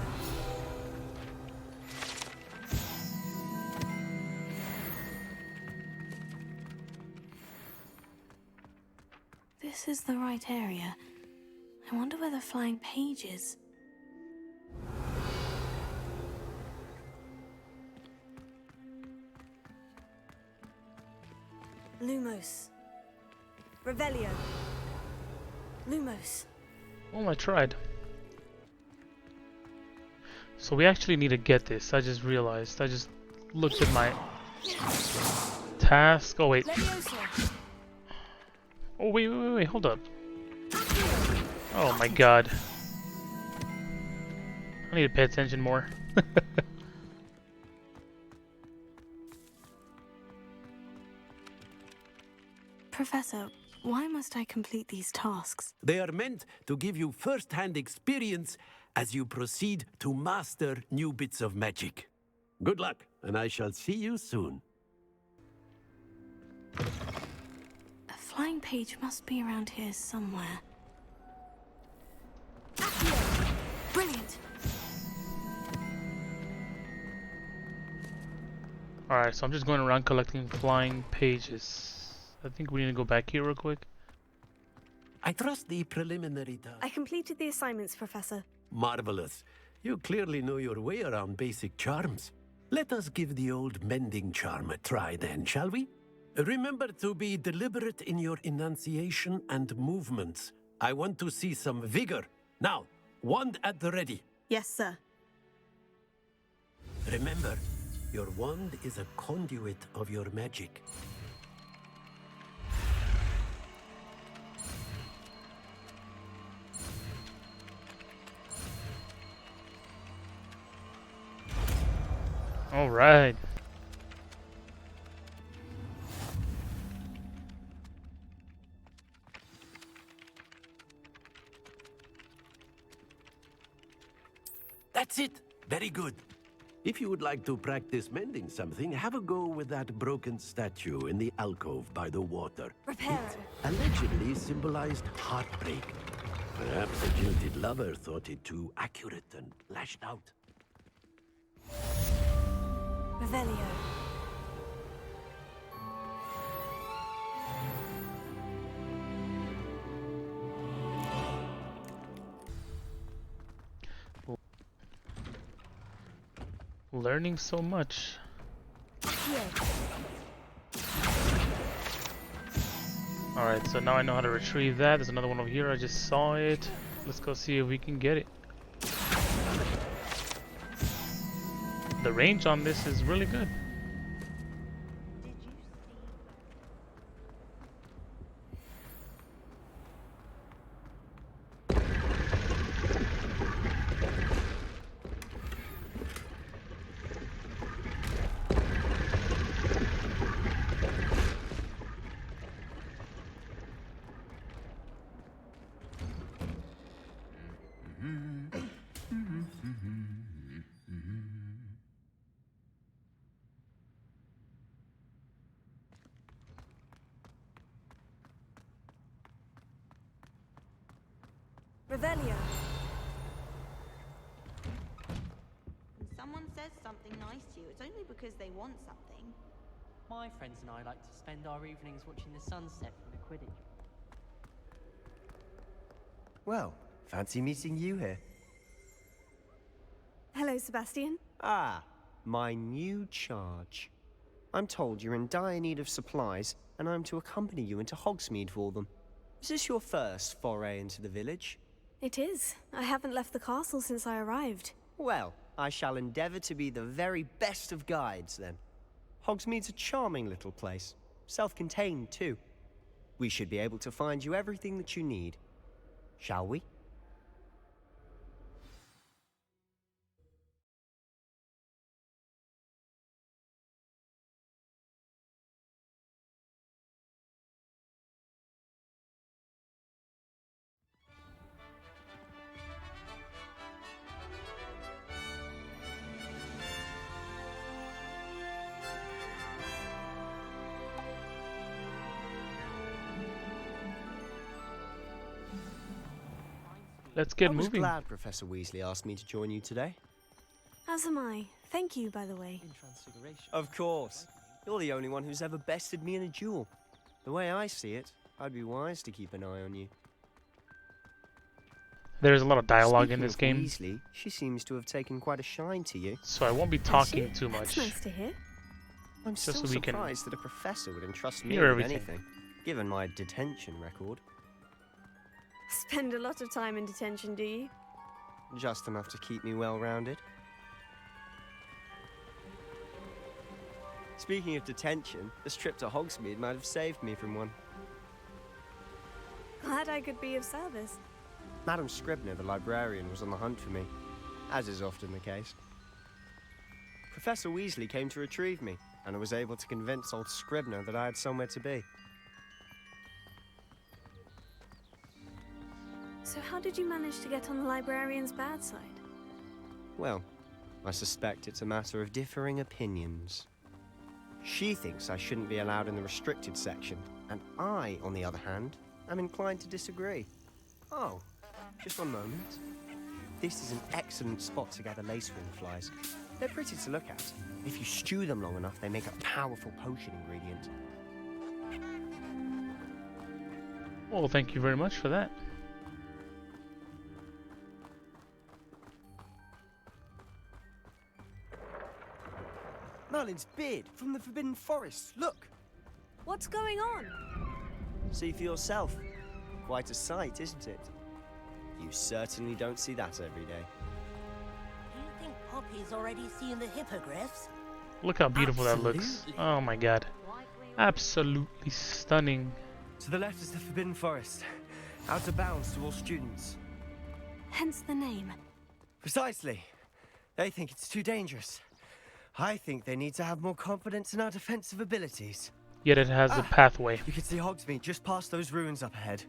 This is the right area. I wonder where the flying page is. Lumos. Revelio. Lumos. Well, I tried. So we actually need to get this. I just realized. I just looked at my task. Oh wait. Oh wait, hold up. Oh my god. I need to pay attention more. Professor, why must I complete these tasks? They are meant to give you first-hand experience as you proceed to master new bits of magic. Good luck, and I shall see you soon. A flying page must be around here somewhere. Brilliant! Alright, so I'm just going around collecting flying pages. I think we need to go back here real quick. I trust the preliminary task. I completed the assignments, Professor. Marvelous. You clearly know your way around basic charms. Let us give the old mending charm a try then, shall we? Remember to be deliberate in your enunciation and movements. I want to see some vigor. Now, wand at the ready. Yes, sir. Remember, your wand is a conduit of your magic. All right. That's it. Very good. If you would like to practice mending something, have a go with that broken statue in the alcove by the water. Repair. It allegedly symbolized heartbreak. Perhaps a jilted lover thought it too accurate and lashed out. Revelio. Learning so much. Alright, so now I know how to retrieve that. There's another one over here. I just saw it. Let's go see if we can get it. The range on this is really good. Revelio. When someone says something nice to you, it's only because they want something. My friends and I like to spend our evenings watching the sunset from the Quidditch. Well, fancy meeting you here. Hello, Sebastian. Ah, my new charge. I'm told you're in dire need of supplies, and I'm to accompany you into Hogsmeade for them. Is this your first foray into the village? It is. I haven't left the castle since I arrived. Well, I shall endeavor to be the very best of guides, then. Hogsmeade's a charming little place. Self-contained, too. We should be able to find you everything that you need. Shall we? Let's get I was moving. glad Professor Weasley asked me to join you today. As am I. Thank you, by the way. Of course. You're the only one who's ever bested me in a duel. The way I see it, I'd be wise to keep an eye on you. There's a lot of dialogue Speaking in this of game, Weasley, she seems to have taken quite a shine to you. so I won't be talking too much. That's nice to hear. I'm Just still so we can surprised that a professor would entrust me hear with everything. anything, given my detention record. Spend a lot of time in detention, do you? Just enough to keep me well-rounded. Speaking of detention, this trip to Hogsmeade might have saved me from one. Glad I could be of service. Madam Scribner, the librarian, was on the hunt for me, as is often the case. Professor Weasley came to retrieve me, and I was able to convince old Scribner that I had somewhere to be. So how did you manage to get on the librarian's bad side? Well, I suspect it's a matter of differing opinions. She thinks I shouldn't be allowed in the restricted section, and I, on the other hand, am inclined to disagree. Oh, just one moment. This is an excellent spot to gather lacewing flies. They're pretty to look at. If you stew them long enough, they make a powerful potion ingredient. Well, thank you very much for that. Merlin's beard from the Forbidden Forest. Look! What's going on? See for yourself. Quite a sight, isn't it? You certainly don't see that every day. Do you think Poppy's already seen the hippogriffs? Look how beautiful that looks. Oh my god. Absolutely stunning. To the left is the Forbidden Forest. Out of bounds to all students. Hence the name. Precisely. They think it's too dangerous. I think they need to have more confidence in our defensive abilities. Yet it has a pathway. You can see Hogsmeade just past those ruins up ahead.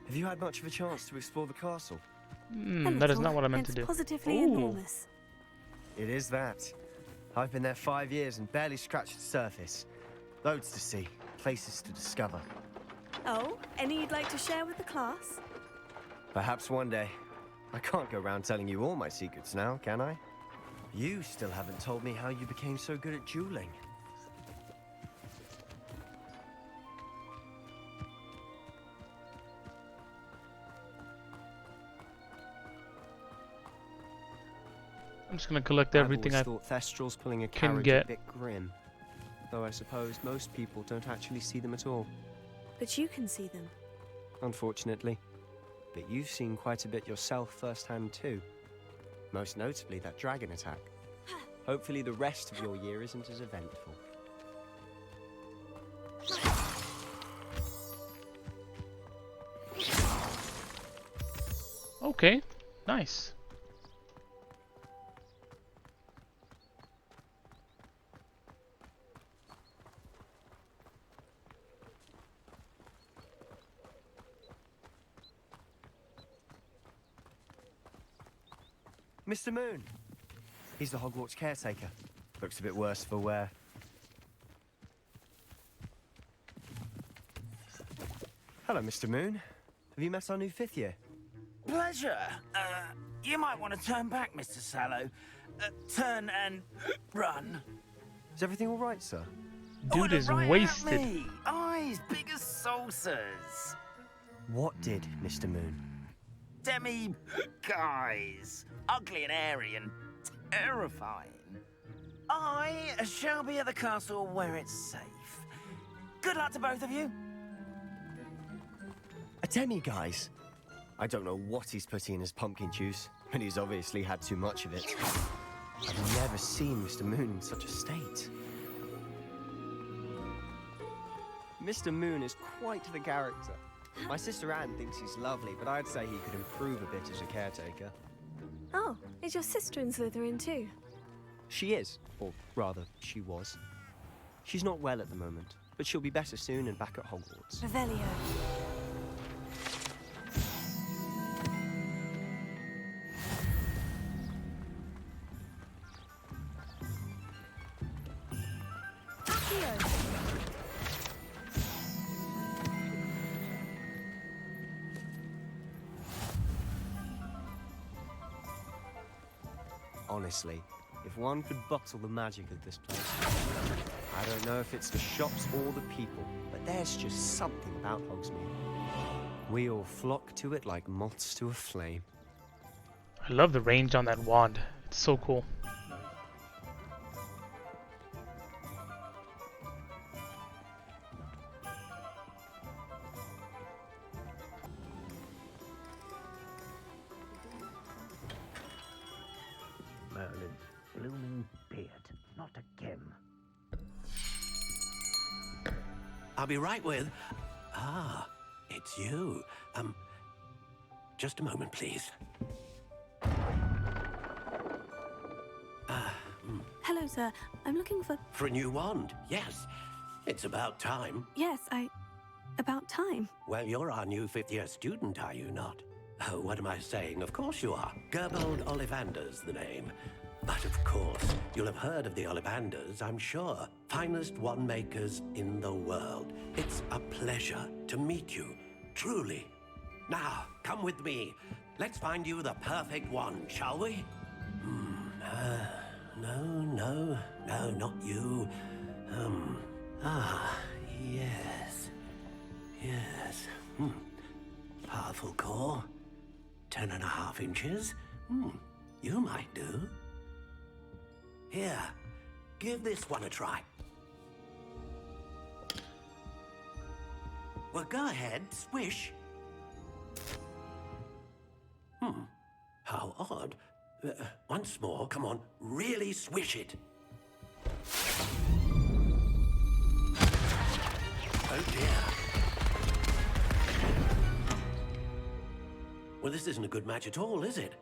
Have you had much of a chance to explore the castle? That is not what I meant to do. It's positively enormous. It is that. I've been there 5 years and barely scratched the surface. Loads to see, places to discover. Oh, any you'd like to share with the class? Perhaps one day. I can't go around telling you all my secrets now, can I? You still haven't told me how you became so good at dueling. I'm just gonna collect everything I thought Thestral's pulling a can carriage get. a bit grim. Though I suppose most people don't actually see them at all. But you can see them. Unfortunately. But you've seen quite a bit yourself firsthand too. Most notably that dragon attack. Hopefully the rest of your year isn't as eventful. Okay, nice. Mr. Moon. He's the Hogwarts caretaker. Looks a bit worse for wear. Hello, Mr. Moon. Have you met our new 5th year? Pleasure. You might want to turn back, Mr. Sallow. Turn and run. Is everything all right, sir? Dude is Right at wasted. me. Eyes big as saucers. What did, Mr. Moon? Demi guys. Ugly and airy and terrifying. I shall be at the castle where it's safe. Good luck to both of you. A demi-guise? I don't know what he's putting in his pumpkin juice, but he's obviously had too much of it. I've never seen Mr. Moon in such a state. Mr. Moon is quite the character. My sister Anne thinks he's lovely, but I'd say he could improve a bit as a caretaker. Oh, is your sister in Slytherin too? She is, or rather, she was. She's not well at the moment, but she'll be better soon and back at Hogwarts. Revelio. Honestly, if one could bottle the magic of this place, I don't know if it's the shops or the people, but there's just something about Hogsmeade. We all flock to it like moths to a flame. I love the range on that wand. It's so cool. a blooming beard. Not again. I'll be right with... Ah, it's you. Just a moment, please. Hello, sir. I'm looking for... For a new wand, yes. It's about time. Yes, about time. Well, you're our new fifth-year student, are you not? Oh, what am I saying? Of course you are. Gerbold Ollivander's the name. But of course, you'll have heard of the Ollivanders, I'm sure. Finest wand makers in the world. It's a pleasure to meet you, truly. Now, come with me. Let's find you the perfect wand, shall we? No, not you. Yes. Powerful core. 10.5 inches. You might do. Here, give this one a try. Well, go ahead, swish. How odd. Once more, come on, really swish it. Oh dear. Well, this isn't a good match at all, is it?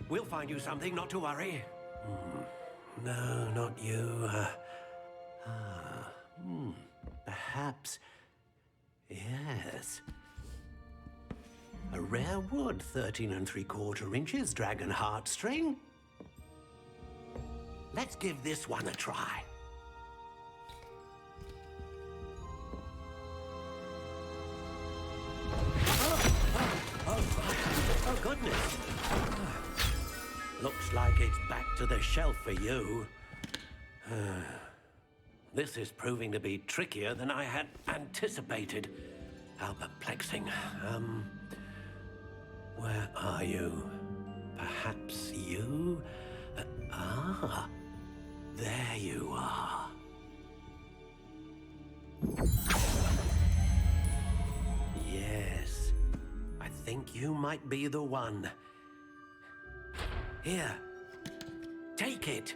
We'll find you something, not to worry. No, not you. Perhaps... Yes. A rare wood, 13 3/4 inches, dragon heartstring. Let's give this one a try. Oh, goodness. Looks like it's back to the shelf for you. This is proving to be trickier than I had anticipated. How perplexing. Where are you? Perhaps you? There you are. Yes, I think you might be the one. Here, take it.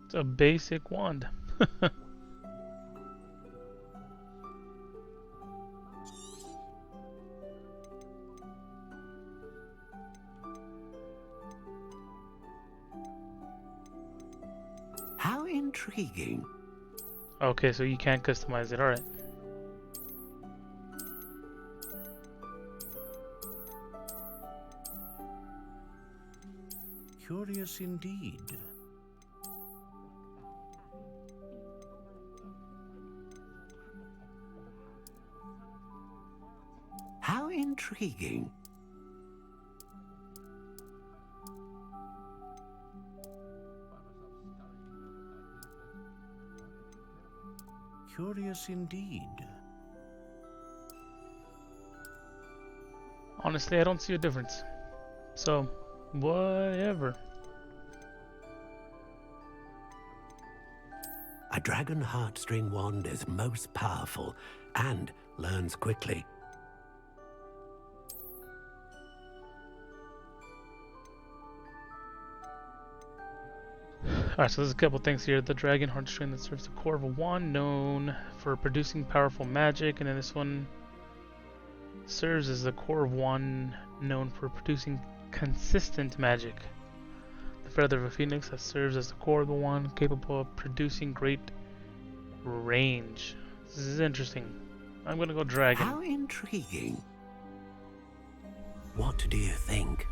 It's a basic wand. How intriguing. Okay, so you can't customize it. Alright. Curious indeed. How intriguing. Curious indeed. Honestly, I don't see a difference. So, whatever. A dragon heartstring wand is most powerful and learns quickly. Alright, so there's a couple things here. The dragon heartstring that serves the core of a wand, known for producing powerful magic, and then this one serves as the core of wand, known for producing consistent magic. The feather of a phoenix that serves as the core of the wand, capable of producing great range. This is interesting. I'm gonna go dragon. How intriguing. What do you think?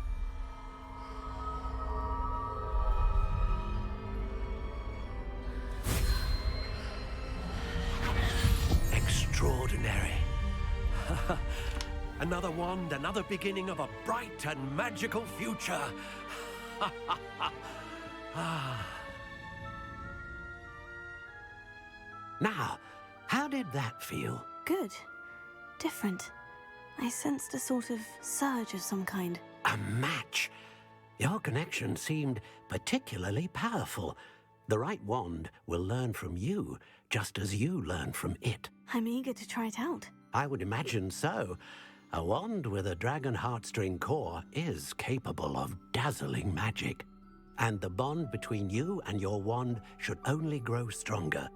Extraordinary. Another wand, another beginning of a bright and magical future. Now, how did that feel? Good. Different. I sensed a sort of surge of some kind. A match. Your connection seemed particularly powerful. The right wand will learn from you, just as you learn from it. I'm eager to try it out. I would imagine so. A wand with a dragon heartstring core is capable of dazzling magic. And the bond between you and your wand should only grow stronger.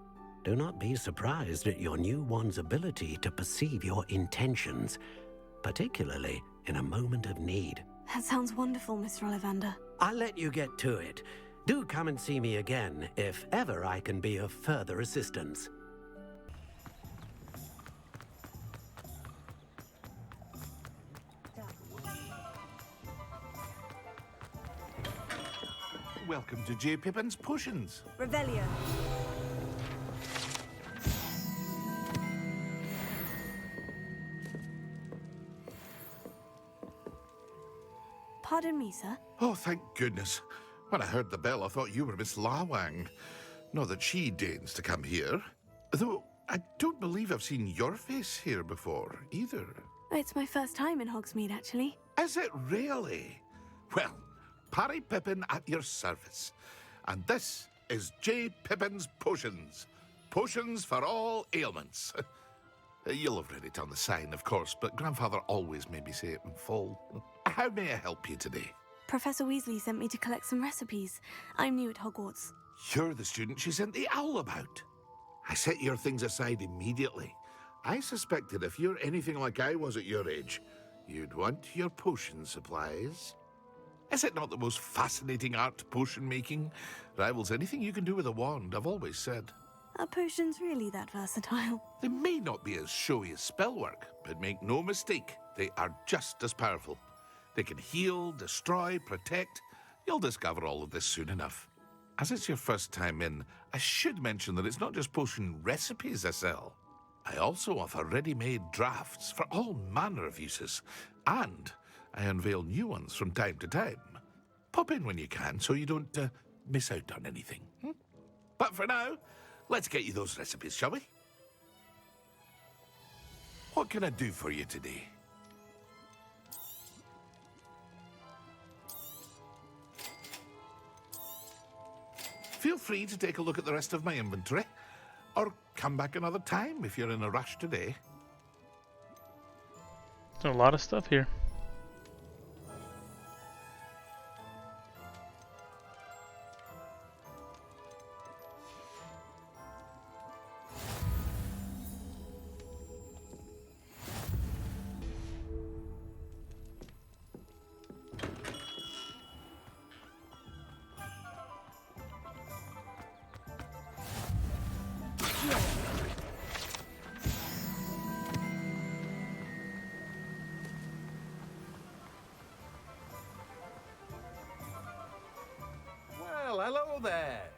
Do not be surprised at your new wand's ability to perceive your intentions, particularly in a moment of need. That sounds wonderful, Mr. Ollivander. I'll let you get to it. Do come and see me again if ever I can be of further assistance. Welcome to J. Pippin's Potions. Revelio. Pardon me, sir. Oh, thank goodness. When I heard the bell, I thought you were Miss Lawang. Not that she deigns to come here. Though, I don't believe I've seen your face here before, either. It's my first time in Hogsmeade, actually. Is it really? Well, Parry Pippin at your service. And this is J. Pippin's Potions. Potions for all ailments. You'll have read it on the sign, of course, but Grandfather always made me say it in full. How may I help you today? Professor Weasley sent me to collect some recipes. I'm new at Hogwarts. You're the student she sent the owl about. I set your things aside immediately. I suspected if you're anything like I was at your age, you'd want your potion supplies. Is it not the most fascinating art, potion making? Rivals anything you can do with a wand, I've always said. Are potions really that versatile? They may not be as showy as spellwork, but make no mistake, they are just as powerful. They can heal, destroy, protect. You'll discover all of this soon enough. As it's your first time in, I should mention that it's not just potion recipes I sell. I also offer ready-made drafts for all manner of uses, and I unveil new ones from time to time. Pop in when you can so you don't miss out on anything. But for now, let's get you those recipes, shall we? What can I do for you today? Feel free to take a look at the rest of my inventory, or come back another time if you're in a rush today. There's a lot of stuff here. Well, hello there.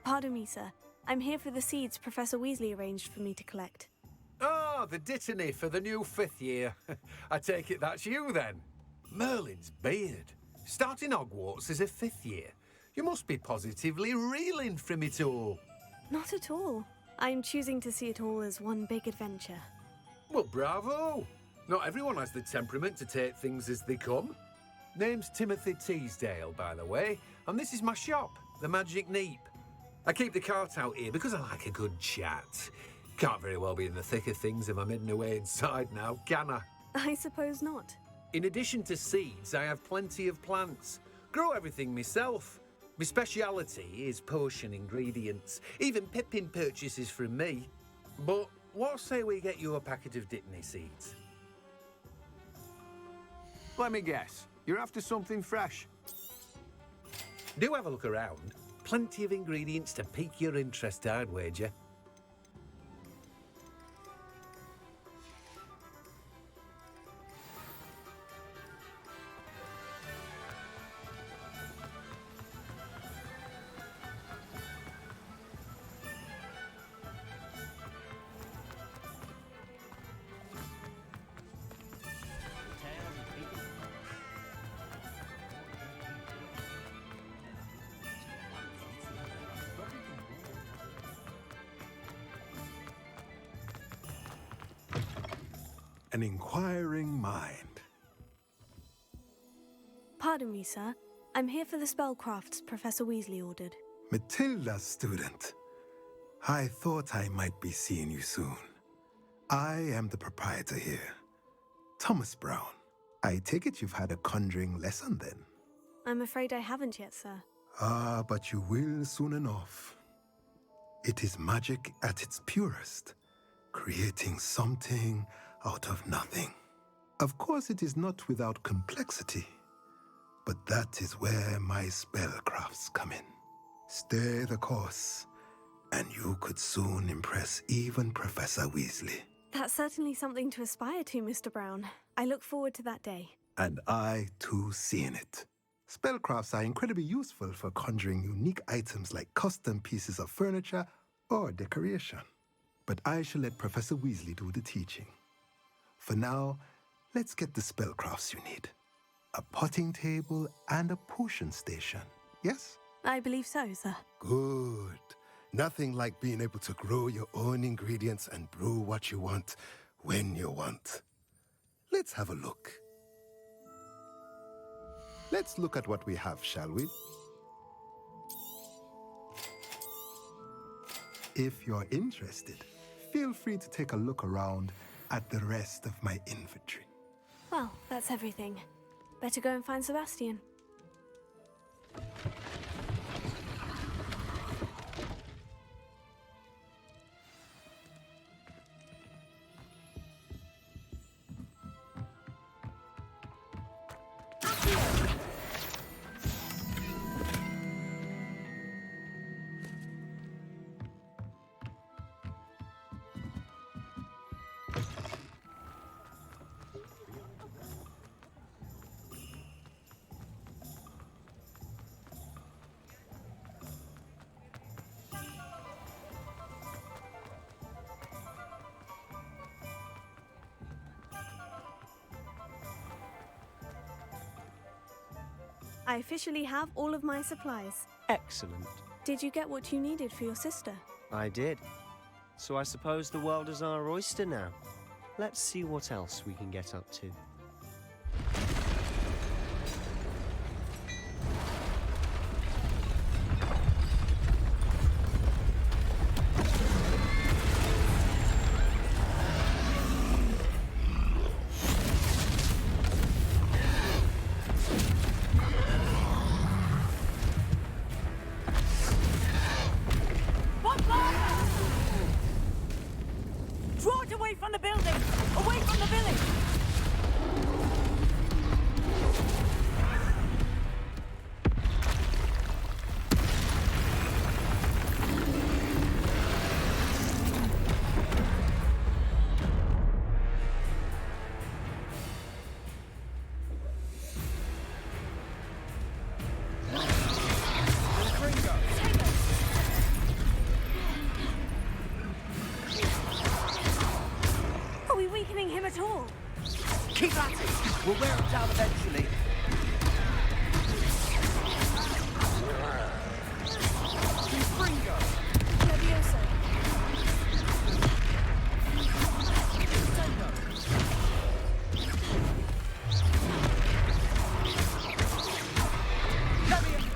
Pardon me, sir. I'm here for the seeds Professor Weasley arranged for me to collect. Oh, the dittany for the new 5th year. I take it that's you then. Merlin's beard. Starting Hogwarts as a 5th year. You must be positively reeling from it all. Not at all. I'm choosing to see it all as one big adventure. Well, bravo. Not everyone has the temperament to take things as they come. Name's Timothy Teasdale, by the way, and this is my shop, the Magic Neep. I keep the cart out here because I like a good chat. Can't very well be in the thick of things if I'm hidden away inside now, can I? I suppose not. In addition to seeds, I have plenty of plants. Grow everything myself. My speciality is potion ingredients. Even Pippin purchases from me. But what say we get you a packet of Dittany seeds? Let me guess. You're after something fresh. Do have a look around. Plenty of ingredients to pique your interest, I'd wager. An inquiring mind. Pardon me, sir. I'm here for the spellcrafts Professor Weasley ordered. Matilda's student. I thought I might be seeing you soon. I am the proprietor here, Thomas Brown. I take it you've had a conjuring lesson then? I'm afraid I haven't yet, sir. Ah, but you will soon enough. It is magic at its purest, creating something out of nothing. Of course, it is not without complexity, but that is where my spellcrafts come in. Stay the course, and you could soon impress even Professor Weasley. That's certainly something to aspire to, Mr. Brown. I look forward to that day. And I, too, seeing it. Spellcrafts are incredibly useful for conjuring unique items like custom pieces of furniture or decoration. But I shall let Professor Weasley do the teaching. For now, let's get the spellcrafts you need. A potting table and a potion station, yes? I believe so, sir. Good. Nothing like being able to grow your own ingredients and brew what you want when you want. Let's have a look. Let's look at what we have, shall we? If you're interested, feel free to take a look around at the rest of my inventory. Well, that's everything. Better go and find Sebastian. I officially have all of my supplies. Excellent. Did you get what you needed for your sister? I did. So I suppose the world is our oyster now. Let's see what else we can get up to. Draw it away from the building! Away from the village! Are we weakening him at all? Keep at it! We'll wear him down eventually. Levioso.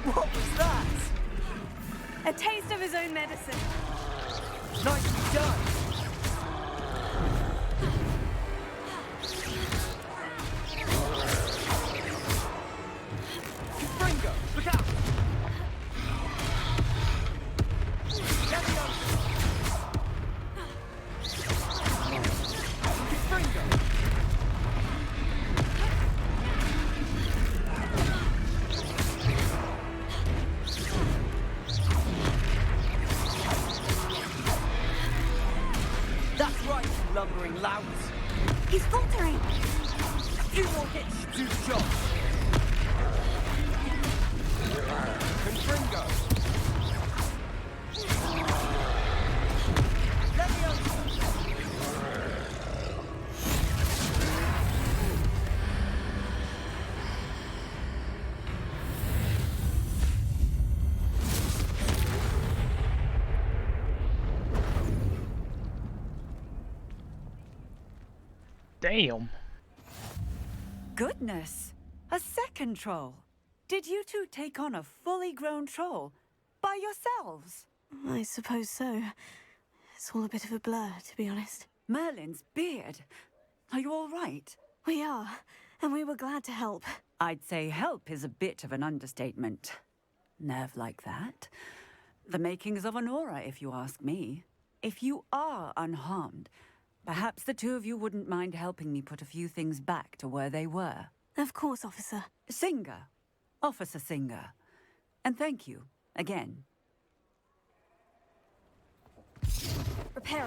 What was that? A taste of his own medicine. Nicely done. Fringo, look out! Fringo! That's right, you lumbering louts. He's faltering. A few more hits should do the job. Confringo. Damn. Goodness. A second troll? Did you two take on a fully grown troll? By yourselves? I suppose so. It's all a bit of a blur, to be honest. Merlin's beard. Are you all right? We are, and we were glad to help. I'd say help is a bit of an understatement. Nerve like that. The makings of an aura, if you ask me. If you are unharmed, perhaps the two of you wouldn't mind helping me put a few things back to where they were. Of course, officer. Singer. Officer Singer. And thank you, again. Reparo.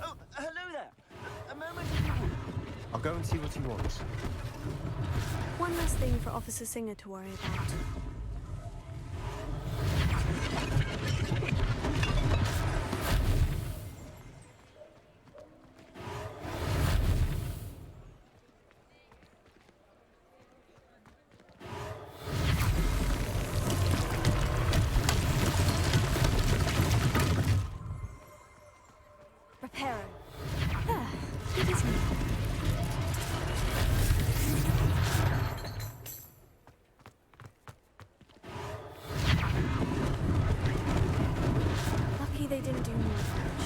Oh, hello there. A moment. I'll go and see what he wants. One less thing for Officer Singer to worry about. Reparo. Ah, it is me. Lucky they didn't do more damage.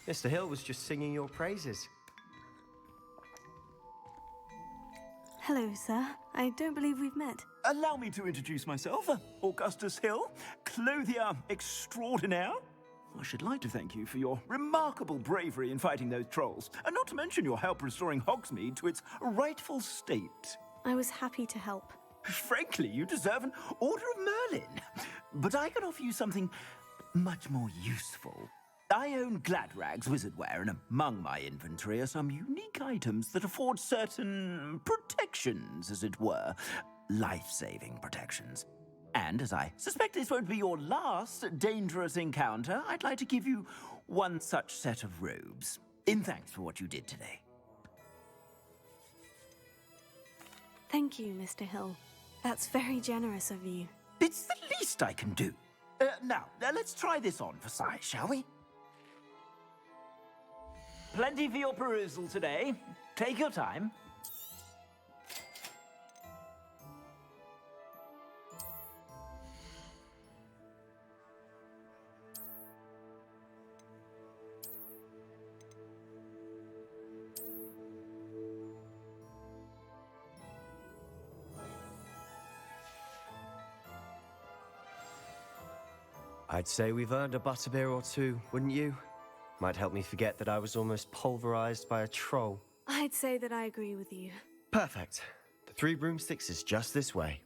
Mr. Hill was just singing your praises. Hello, sir. I don't believe we've met. Allow me to introduce myself, Augustus Hill, clothier extraordinaire. I should like to thank you for your remarkable bravery in fighting those trolls, and not to mention your help restoring Hogsmeade to its rightful state. I was happy to help. Frankly, you deserve an Order of Merlin. But I can offer you something much more useful. I own Gladrag's wizardware, and among my inventory are some unique items that afford certain protections, as it were. Life-saving protections. And as I suspect this won't be your last dangerous encounter, I'd like to give you one such set of robes, in thanks for what you did today. Thank you, Mr. Hill. That's very generous of you. It's the least I can do. Now, let's try this on for size, shall we? Plenty for your perusal today. Take your time. I'd say we've earned a butterbeer or two, wouldn't you? Might help me forget that I was almost pulverized by a troll. I'd say that I agree with you. Perfect. The 3 broomsticks is just this way.